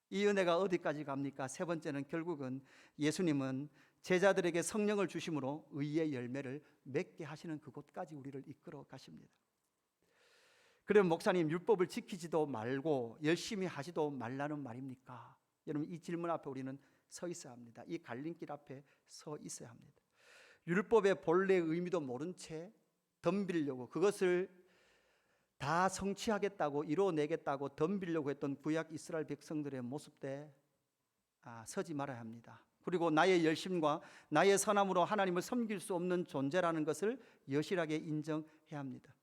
Speaker 1: 이 은혜가 어디까지 갑니까? 세 번째는 결국은 예수님은 제자들에게 성령을 주심으로 의의 열매를 맺게 하시는 그곳까지 우리를 이끌어 가십니다. 그럼 목사님, 율법을 지키지도 말고 열심히 하지도 말라는 말입니까? 여러분, 이 질문 앞에 우리는 서 있어야 합니다. 이 갈림길 앞에 서 있어야 합니다. 율법의 본래의 의미도 모른 채 덤비려고, 그것을 다 성취하겠다고, 이루어내겠다고 덤비려고 했던 구약 이스라엘 백성들의 모습에 서지 말아야 합니다. 그리고 나의 열심과 나의 선함으로 하나님을 섬길 수 없는 존재라는 것을 여실하게 인정해야 합니다.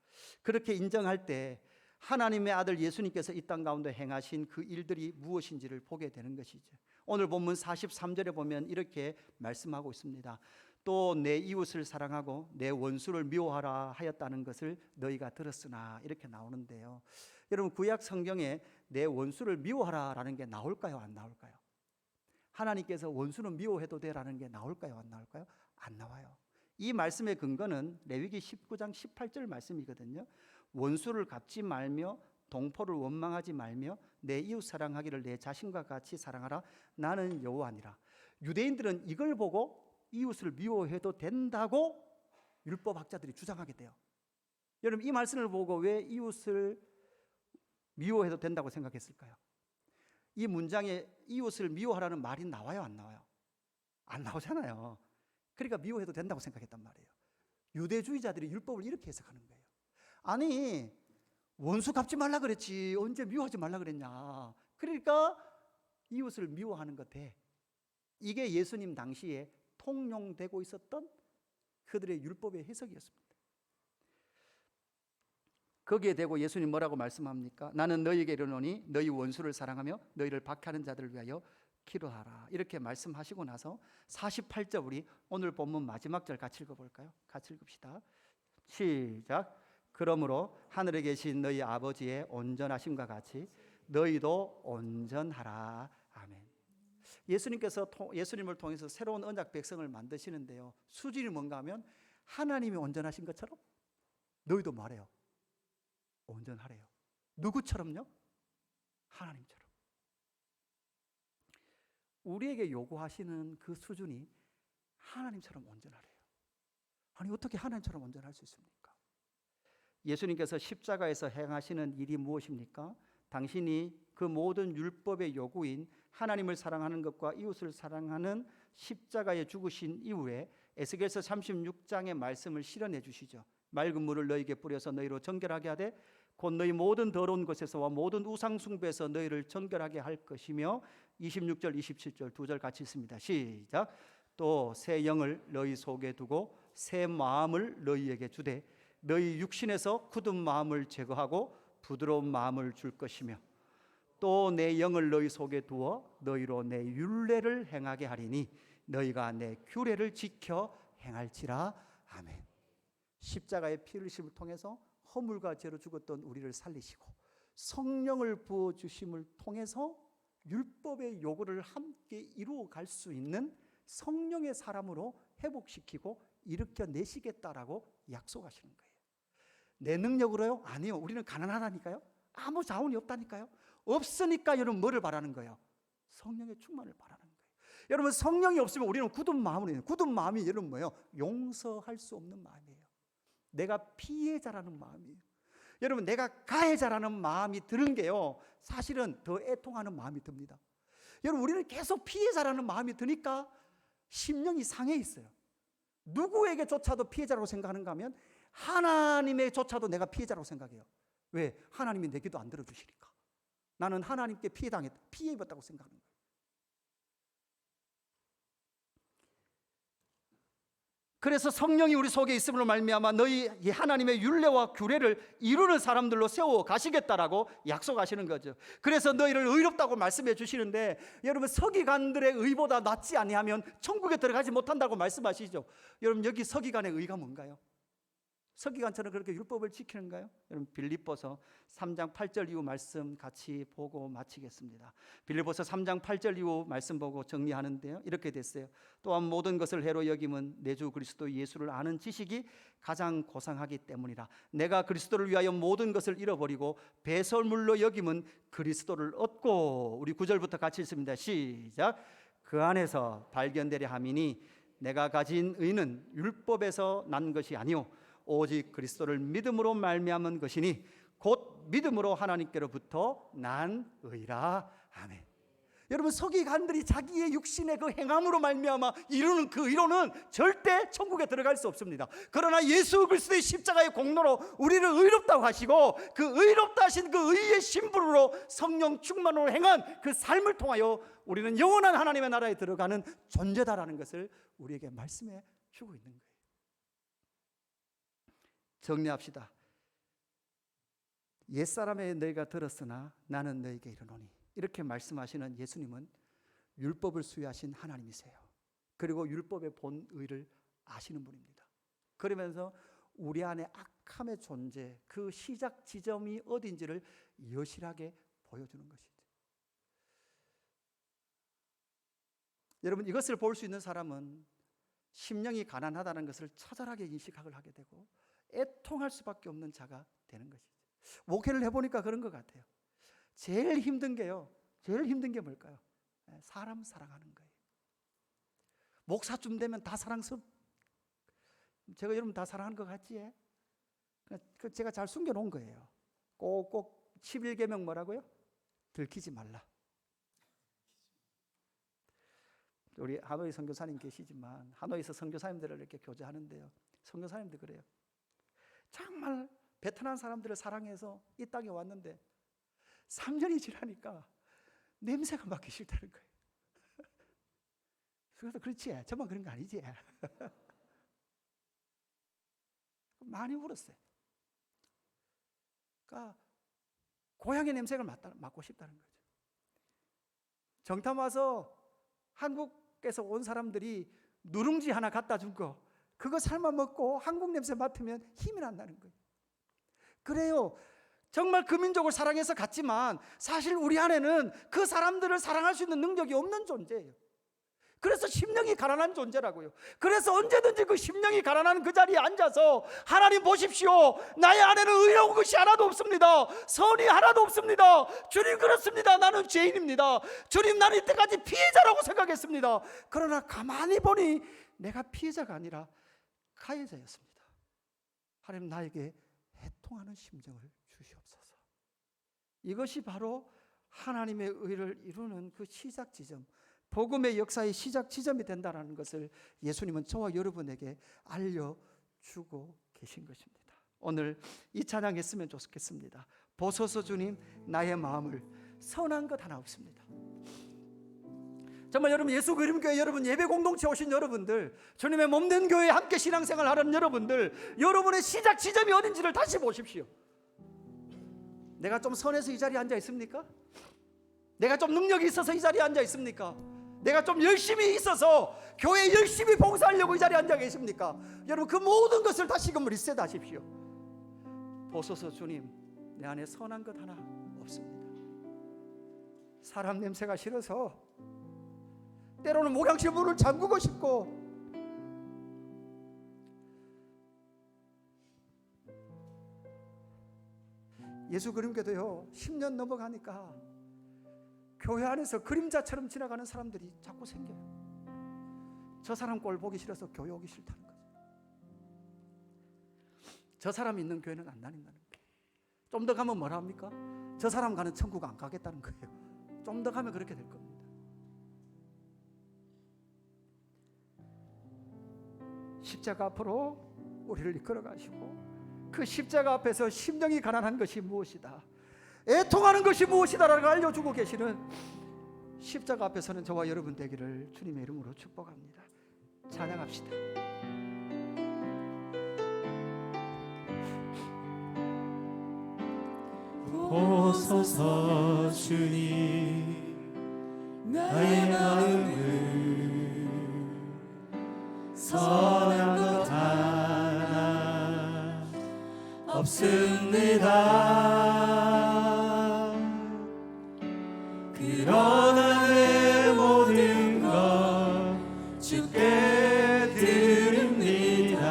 Speaker 1: 그렇게 인정할 때 하나님의 아들 예수님께서 이 땅 가운데 행하신 그 일들이 무엇인지를 보게 되는 것이죠. 오늘 본문 43절에 보면 이렇게 말씀하고 있습니다. 또 내 이웃을 사랑하고 내 원수를 미워하라 하였다는 것을 너희가 들었으나, 이렇게 나오는데요. 여러분, 구약 성경에 내 원수를 미워하라라는 게 나올까요? 안 나올까요? 하나님께서 원수는 미워해도 되라는 게 나올까요? 안 나올까요? 안 나와요. 이 말씀의 근거는 레위기 19장 18절 말씀이거든요. 원수를 갚지 말며 동포를 원망하지 말며 내 이웃 사랑하기를 내 자신과 같이 사랑하라. 나는 여호와니라. 유대인들은 이걸 보고 이웃을 미워해도 된다고 율법학자들이 주장하게 돼요. 여러분, 이 말씀을 보고 왜 이웃을 미워해도 된다고 생각했을까요? 이 문장에 이웃을 미워하라는 말이 나와요, 안 나와요? 안 나오잖아요. 그러니까 미워해도 된다고 생각했단 말이에요. 유대주의자들이 율법을 이렇게 해석하는 거예요. 아니, 원수 갚지 말라 그랬지 언제 미워하지 말라 그랬냐. 그러니까 이웃을 미워하는 것 돼. 이게 예수님 당시에 통용되고 있었던 그들의 율법의 해석이었습니다. 거기에 대고 예수님 뭐라고 말씀합니까? 나는 너희에게 이르노니 너희 원수를 사랑하며 너희를 박해하는 자들을 위하여 기도하라. 이렇게 말씀하시고 나서 48절, 우리 오늘 본문 마지막 절 같이 읽어볼까요? 같이 읽읍시다. 시작. 그러므로 하늘에 계신 너희 아버지의 온전하심과 같이 너희도 온전하라. 아멘. 예수님을 통해서 새로운 언약 백성을 만드시는데요, 수준이 뭔가 하면 하나님이 온전하신 것처럼 너희도 말해요. 온전하래요. 누구처럼요? 하나님처럼. 우리에게 요구하시는 그 수준이 하나님처럼 온전하래요. 아니, 어떻게 하나님처럼 온전할 수 있습니까? 예수님께서 십자가에서 행하시는 일이 무엇입니까? 당신이 그 모든 율법의 요구인 하나님을 사랑하는 것과 이웃을 사랑하는 십자가에 죽으신 이후에 에스겔서 36장의 말씀을 실현해 주시죠. 맑은 물을 너희에게 뿌려서 너희로 정결하게 하되 곧 너희 모든 더러운 것에서와 모든 우상 숭배에서 너희를 정결하게 할 것이며, 26절 27절 두 절 같이 있습니다. 시작. 또 새 영을 너희 속에 두고 새 마음을 너희에게 주되 너희 육신에서 굳은 마음을 제거하고 부드러운 마음을 줄 것이며, 또 내 영을 너희 속에 두어 너희로 내 율례를 행하게 하리니 너희가 내 규례를 지켜 행할지라. 아멘. 십자가의 피 흘리심을 통해서 허물과 죄로 죽었던 우리를 살리시고 성령을 부어주심을 통해서 율법의 요구를 함께 이루어 갈 수 있는 성령의 사람으로 회복시키고 일으켜내시겠다라고 약속하시는 거예요. 내 능력으로요? 아니요. 우리는 가난하다니까요. 아무 자원이 없다니까요. 없으니까 여러분 뭐를 바라는 거예요? 성령의 충만을 바라는 거예요. 여러분, 성령이 없으면 우리는 굳은 마음으로 해요. 굳은 마음이 여러분 뭐예요? 용서할 수 없는 마음이에요. 내가 피해자라는 마음이에요. 여러분, 내가 가해자라는 마음이 드는 게요, 사실은 더 애통하는 마음이 듭니다. 여러분, 우리는 계속 피해자라는 마음이 드니까 심령이 상해 있어요. 누구에게조차도 피해자라고 생각하는가 하면 하나님에게조차도 내가 피해자라고 생각해요. 왜? 하나님이 내 기도 안 들어주시니까. 나는 하나님께 피해 입었다고 생각하는 거예요. 그래서 성령이 우리 속에 있음으로 말미암아 너희 하나님의 율례와 규례를 이루는 사람들로 세워 가시겠다라고 약속하시는 거죠. 그래서 너희를 의롭다고 말씀해 주시는데, 여러분, 서기관들의 의보다 낫지 아니하면 천국에 들어가지 못한다고 말씀하시죠. 여러분, 여기 서기관의 의가 뭔가요? 서기관처럼 그렇게 율법을 지키는가요? 여러분, 빌립보서 3장 8절 이후 말씀 같이 보고 마치겠습니다. 빌립보서 3장 8절 이후 말씀 보고 정리하는데요, 이렇게 됐어요. 또한 모든 것을 해로 여김은 내 주 그리스도 예수를 아는 지식이 가장 고상하기 때문이라. 내가 그리스도를 위하여 모든 것을 잃어버리고 배설물로 여김은 그리스도를 얻고, 우리 9절부터 같이 읽습니다. 시작. 그 안에서 발견되려 함이니 내가 가진 의는 율법에서 난 것이 아니오 오직 그리스도를 믿음으로 말미암은 것이니 곧 믿음으로 하나님께로부터 난 의라. 아멘. 여러분, 서기관들이 자기의 육신의 그 행함으로 말미암아 이루는 그 의로는 절대 천국에 들어갈 수 없습니다. 그러나 예수 그리스도의 십자가의 공로로 우리를 의롭다고 하시고, 그 의롭다 하신 그 의의 심부름으로 성령 충만으로 행한 그 삶을 통하여 우리는 영원한 하나님의 나라에 들어가는 존재다라는 것을 우리에게 말씀해 주고 있는 거예요. 정리합시다. 옛사람의 너희가 들었으나 나는 너희에게 이르노니, 이렇게 말씀하시는 예수님은 율법을 수여하신 하나님이세요. 그리고 율법의 본의를 아시는 분입니다. 그러면서 우리 안에 악함의 존재, 그 시작 지점이 어딘지를 여실하게 보여주는 것이죠. 여러분, 이것을 볼 수 있는 사람은 심령이 가난하다는 것을 처절하게 인식을 하게 되고 애통할 수밖에 없는 자가 되는 것이죠. 목회를 해보니까 그런 것 같아요. 제일 힘든 게 뭘까요? 사람 사랑하는 거예요. 목사쯤 되면 다 제가 여러분 다 사랑하는 것 같지? 제가 잘 숨겨놓은 거예요. 꼭꼭 11계명 뭐라고요? 들키지 말라. 우리 하노이 선교사님 계시지만 하노이에서 선교사님들을 이렇게 교제하는데요, 선교사님들 그래요. 정말 베트남 사람들을 사랑해서 이 땅에 왔는데 3년이 지나니까 냄새가 맡기 싫다는 거예요. 그래서 그렇지, 저만 그런 거 아니지. 많이 울었어요. 그러니까 고향의 냄새를 맡고 싶다는 거죠. 정탐 와서 한국에서 온 사람들이 누룽지 하나 갖다 준 거, 그거 삶아 먹고 한국 냄새 맡으면 힘이 난다는 거예요. 그래요. 정말 그 민족을 사랑해서 갔지만 사실 우리 안에는 그 사람들을 사랑할 수 있는 능력이 없는 존재예요. 그래서 심령이 가난한 존재라고요. 그래서 언제든지 그 심령이 가난한 그 자리에 앉아서 하나님 보십시오, 나의 안에는 의로운 것이 하나도 없습니다. 선이 하나도 없습니다. 주님, 그렇습니다. 나는 죄인입니다. 주님, 나는 이때까지 피해자라고 생각했습니다. 그러나 가만히 보니 내가 피해자가 아니라 가해자였습니다. 하나님, 나에게 해통하는 심정을 주시옵소서. 이것이 바로 하나님의 의를 이루는 그 시작 지점, 복음의 역사의 시작 지점이 된다는 것을 예수님은 저와 여러분에게 알려주고 계신 것입니다. 오늘 이 찬양 했으면 좋겠습니다. 보소서 주님, 나의 마음을 선한 것 하나 없습니다. 정말 여러분, 예수 그림교회 여러분, 예배 공동체 오신 여러분들, 주님의 몸된 교회에 함께 신앙생활 하는 여러분들, 여러분의 시작 지점이 어딘지를 다시 보십시오. 내가 좀 선해서 이 자리에 앉아 있습니까? 내가 좀 능력이 있어서 이 자리에 앉아 있습니까? 내가 좀 열심히 있어서 교회에 열심히 봉사하려고 이 자리에 앉아 계십니까? 여러분, 그 모든 것을 다시금 리셋하십시오. 보소서 주님, 내 안에 선한 것 하나 없습니다. 사람 냄새가 싫어서 때로는 목양실 문을 잠그고 싶고, 예수 그림교도요 10년 넘어가니까 교회 안에서 그림자처럼 지나가는 사람들이 자꾸 생겨요. 저 사람 꼴 보기 싫어서 교회 오기 싫다는 거죠. 저 사람 있는 교회는 안 다닌다는 거예요. 좀 더 가면 뭐라 합니까? 저 사람 가는 천국 안 가겠다는 거예요. 좀 더 가면 그렇게 될 겁니다. 십자가 앞으로 우리를 이끌어 가시고, 그 십자가 앞에서 심령이 가난한 것이 무엇이다, 애통하는 것이 무엇이다라고 알려주고 계시는 십자가 앞에서는 저와 여러분 되기를 주님의 이름으로 축복합니다. 찬양합시다.
Speaker 2: 보소서 주님, 나의 마음을 선한 것 하나 없습니다. 그러나 내 모든 것 주께 드립니다.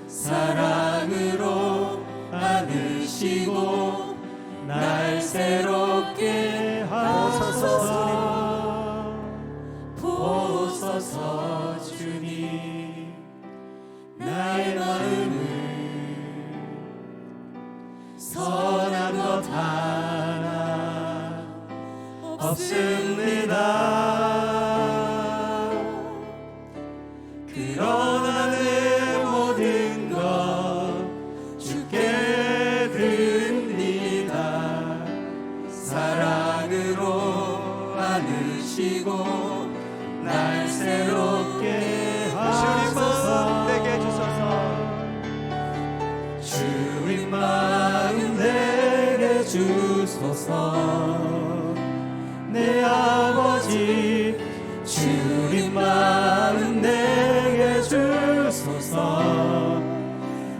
Speaker 2: 사랑으로 안으시고 날 새롭게 하소서. 보소서 주님, 나의 마음을 선한 것 하나 없습니다. 그러나 내 모든 것 주께 드립니다. 사랑으로 안으시고 날 새롭게 하소서.
Speaker 1: 내게 주소서.
Speaker 2: 주님 마음 내게 주소서. 내 아버지, 주님 마음 내게 주소서.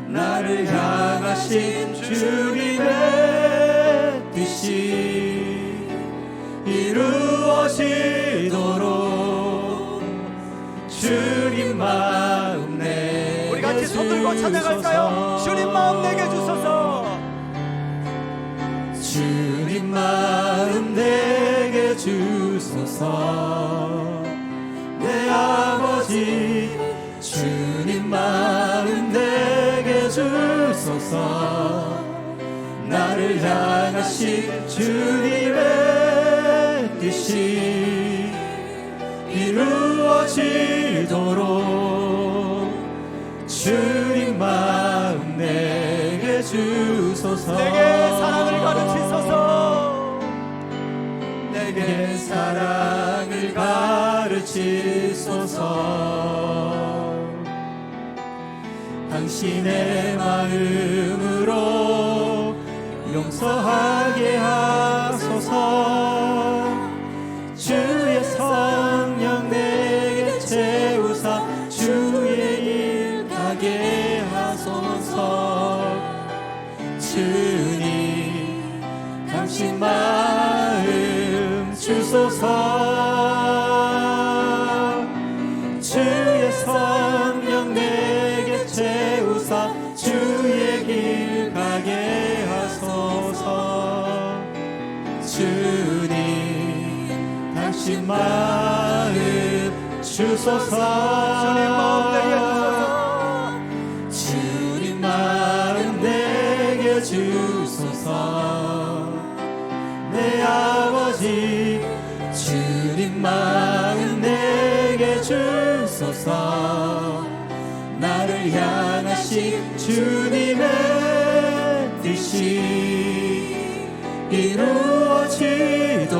Speaker 2: 나를 향하신 주님의 뜻이 이루어지도록 주님 마음 내게
Speaker 1: 우리 같이 손 들고 찬양할까요? 주님 마음 내게 주소서.
Speaker 2: 주님 마음 내게 주소서. 내 아버지, 주님 마음 내게 주소서. 나를 향하신 주님의 뜻이 이루어지도록 주님 마음 내게 주소서.
Speaker 1: 내게 사랑을 가르치소서.
Speaker 2: 내게 사랑을 가르치소서. 당신의 마음으로 용서하게 하소서. 주의 성령 내게 채우사 주의 일 가게 하소서. 주님 주소서. 주의 성령 내게 채우사 주의 길 가게 하소서. 주님 당신 마음 주소서. 주님 마음 내게 주소서. 내 아버지 주님 마음 내게 주소서. 나를 향하신 주님의 뜻이 이루어지도록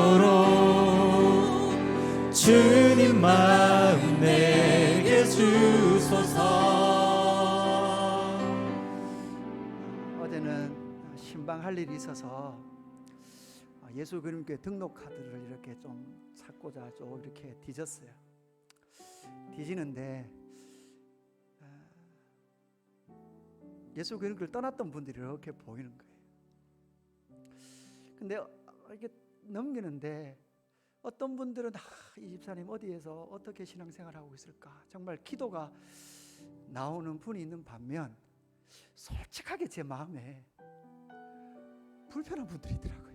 Speaker 2: 주님 마음 내게 주소서.
Speaker 1: 어제는 신방 할 일이 있어서 예수 그림교회 등록 카드를 이렇게 좀 찾고자 좀 이렇게 뒤졌어요. 뒤지는데 예수 그림교회를 떠났던 분들이 이렇게 보이는 거예요. 근데 이렇게 넘기는데 어떤 분들은 이 집사님 어디에서 어떻게 신앙생활하고 있을까 정말 기도가 나오는 분이 있는 반면 솔직하게 제 마음에 불편한 분들이 있더라고요.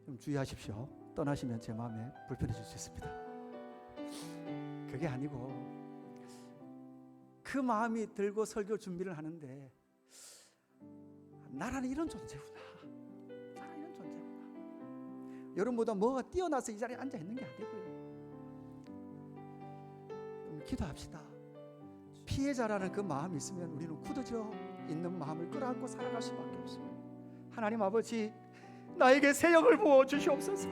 Speaker 1: 좀 주의하십시오. 떠나시면 제 마음에 불편해질 수 있습니다. 그게 아니고 그 마음이 들고 설교 준비를 하는데 나라는 이런 존재구나. 나라는 이런 존재구나. 여러분보다 뭐가 뛰어나서 이 자리에 앉아 있는 게 아니고요. 기도합시다. 피해자라는 그 마음이 있으면 우리는 굳어져 있는 마음을 끌어안고 살아갈 수밖에 없습니다. 하나님 아버지, 나에게 새 영을 부어 주시옵소서.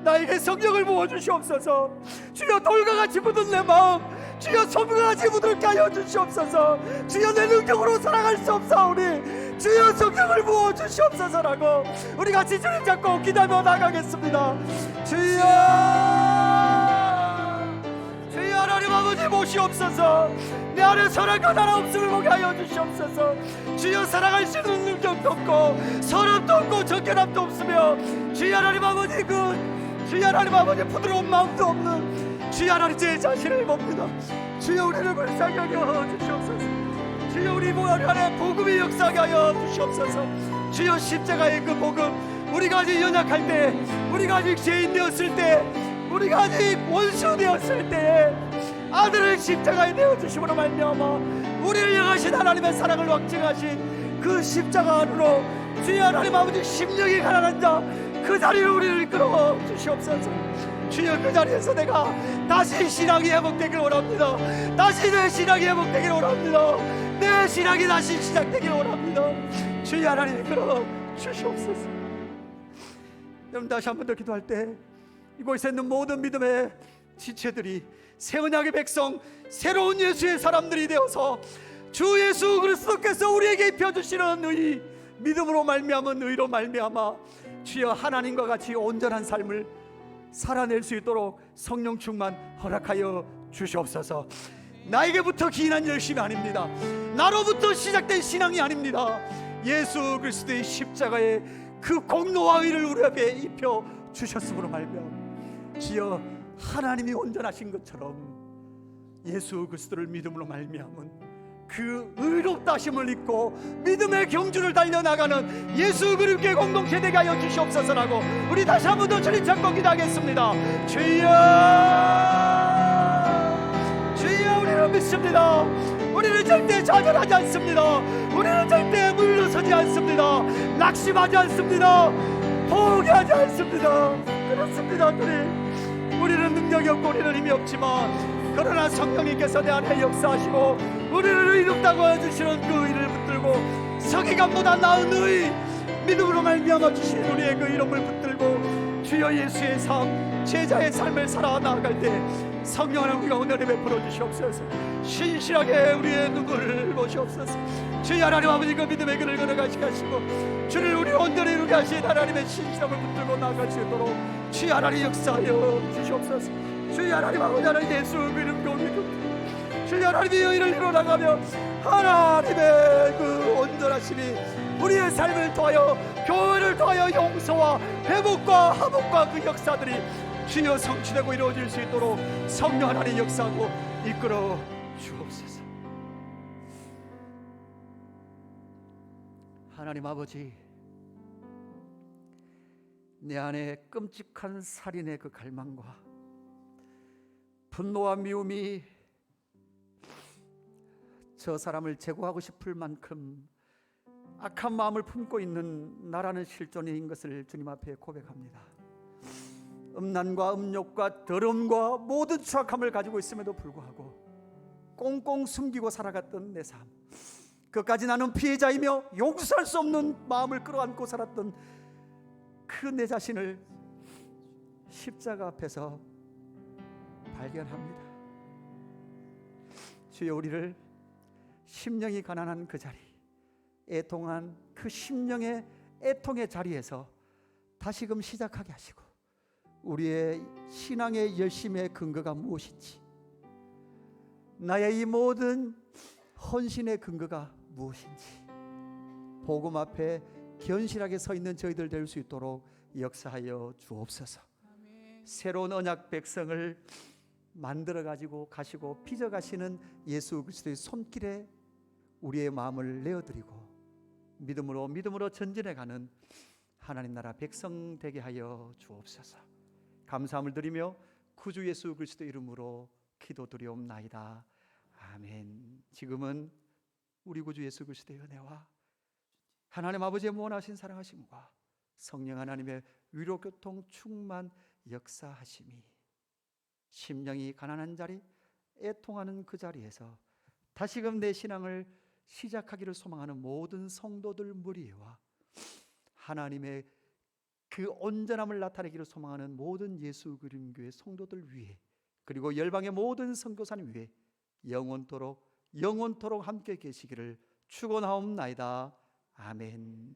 Speaker 1: 나에게 성령을 부어 주시옵소서. 주여 돌과 같이 묻은 내 마음, 주여 소금과 같이 묻을게 하여 주시옵소서. 주여 내 능력으로 살아갈 수 없사오니 주여 성령을 부어 주시옵소서라고 우리 같이 주님 잡고 기도하며 나가겠습니다. 주여, 주여 하나님 아버지 모시옵소서. 내 안에 선악과 나라 없음을 보게 하여 주시옵소서. 주여 살아갈 수 있는 능력도 없고 서름도 없고 적견함도 없으며 주여 하나님 아버지 주여 하나님 아버지 부드러운 마음도 없는 주여 하나님 제 자신을 봅니다. 주여 우리를 불쌍히 여겨 주시옵소서. 주여 우리 안에 복음이 역사하게 하여 주시옵소서. 주여 십자가의 그 복음, 우리가 아직 연약할 때, 우리가 아직 죄인 되었을 때, 우리가 아직 원수 되었을 때에 아들을 십자가에 내어주심으로 말미암아 우리를 향하신 하나님의 사랑을 확증하신 그 십자가 안으로 주여 하나님 아버지 심령이 가난한 자 그 자리로 우리를 이끌어 주시옵소서. 주여 그 자리에서 내가 다시 신앙이 회복되기를 원합니다. 다시 내 신앙이 회복되기를 원합니다. 내 신앙이 다시 시작되기를 원합니다. 주여 하나님 이끌어 주시옵소서. 여러분 다시 한 번 더 기도할 때 이곳에 있는 모든 믿음의 지체들이 새 언약의 백성, 새로운 예수의 사람들이 되어서 주 예수 그리스도께서 우리에게 입혀주시는 의, 믿음으로 말미암은 의로 말미암아 주여 하나님과 같이 온전한 삶을 살아낼 수 있도록 성령 충만 허락하여 주시옵소서. 나에게부터 기인한 열심이 아닙니다. 나로부터 시작된 신앙이 아닙니다. 예수 그리스도의 십자가의 그 공로와 의를 우리 앞에 입혀 주셨으므로 말미암아 주여 하나님이 온전하신 것처럼 예수 그리스도를 믿음으로 말미암은 그 의롭다 하심을 입고 믿음의 경주를 달려나가는 예수 그리스도의 공동체 되게 하여 주시옵소서라고 우리 다시 한 번 더 주님 찾고 기도하겠습니다. 주여, 주여 우리는 믿습니다. 우리는 절대 좌절하지 않습니다. 우리는 절대 물러서지 않습니다. 낙심하지 않습니다. 포기하지 않습니다. 그렇습니다. 우리는 능력이 없고 우리는 힘이 없지만 그러나 성령님께서 내 안에 역사하시고 우리를 의롭다고 해주시는 그 의를 붙들고 서기관보다 나은 의, 믿음으로 말미암아 주신 우리의 그 이름을 붙들고 주여 예수의 삶, 제자의 삶을 살아나갈 때 성령 하나님 우리가 은혜를 베풀어 주시옵소서. 신실하게 우리의 눈물을 보시옵소서. 주여 하나님 아버지 그 믿음의 길을 걸어가시게 하시고 주를 우리 온전히 이루게 하신 하나님의 신실함을 붙들고 나아갈 수 있도록 주여 하나님 역사하여 주시옵소서. 주여 하나님 아버지 하나님 예수 이름 교회 주여 하나님의 의를 이루어나가며 하나님의 그 온전하심이 우리의 삶을 통하여 교회를 통하여 용서와 회복과 화목과 그 역사들이 주여 성취되고 이루어질 수 있도록 성령 하나님 역사하고 이끌어 주옵소서. 하나님 아버지, 내 안에 끔찍한 살인의 그 갈망과 분노와 미움이 저 사람을 제거하고 싶을 만큼 악한 마음을 품고 있는 나라는 실존인 것을 주님 앞에 고백합니다. 음란과 음욕과 더러움과 모든 추악함을 가지고 있음에도 불구하고 꽁꽁 숨기고 살아갔던 내 삶, 그까지 나는 피해자이며 용서할 수 없는 마음을 끌어안고 살았던 그 내 자신을 십자가 앞에서 발견합니다. 주여, 우리를 심령이 가난한 그 자리, 애통한 그 심령의 애통의 자리에서 다시금 시작하게 하시고, 우리의 신앙의 열심의 근거가 무엇인지, 나의 이 모든 헌신의 근거가 무엇인지 복음 앞에 견실하게 서 있는 저희들 될 수 있도록 역사하여 주옵소서. 새로운 언약 백성을 만들어 가지고 가시고 빚어 가시는 예수 그리스도의 손길에 우리의 마음을 내어드리고 믿음으로 전진해 가는 하나님 나라 백성 되게 하여 주옵소서. 감사함을 드리며 구주 예수 그리스도 이름으로 기도드리옵나이다. 아멘. 지금은 우리 구주 예수 그리스도의 은혜와 하나님 아버지의 무한하신 사랑하심과 성령 하나님의 위로교통 충만 역사하심이 심령이 가난한 자리, 애통하는 그 자리에서 다시금 내 신앙을 시작하기를 소망하는 모든 성도들 무리와 하나님의 그 온전함을 나타내기를 소망하는 모든 예수 그림 교회 성도들 위해, 그리고 열방의 모든 선교사님 위해 영원토록 함께 계시기를 축원하옵나이다. 아멘.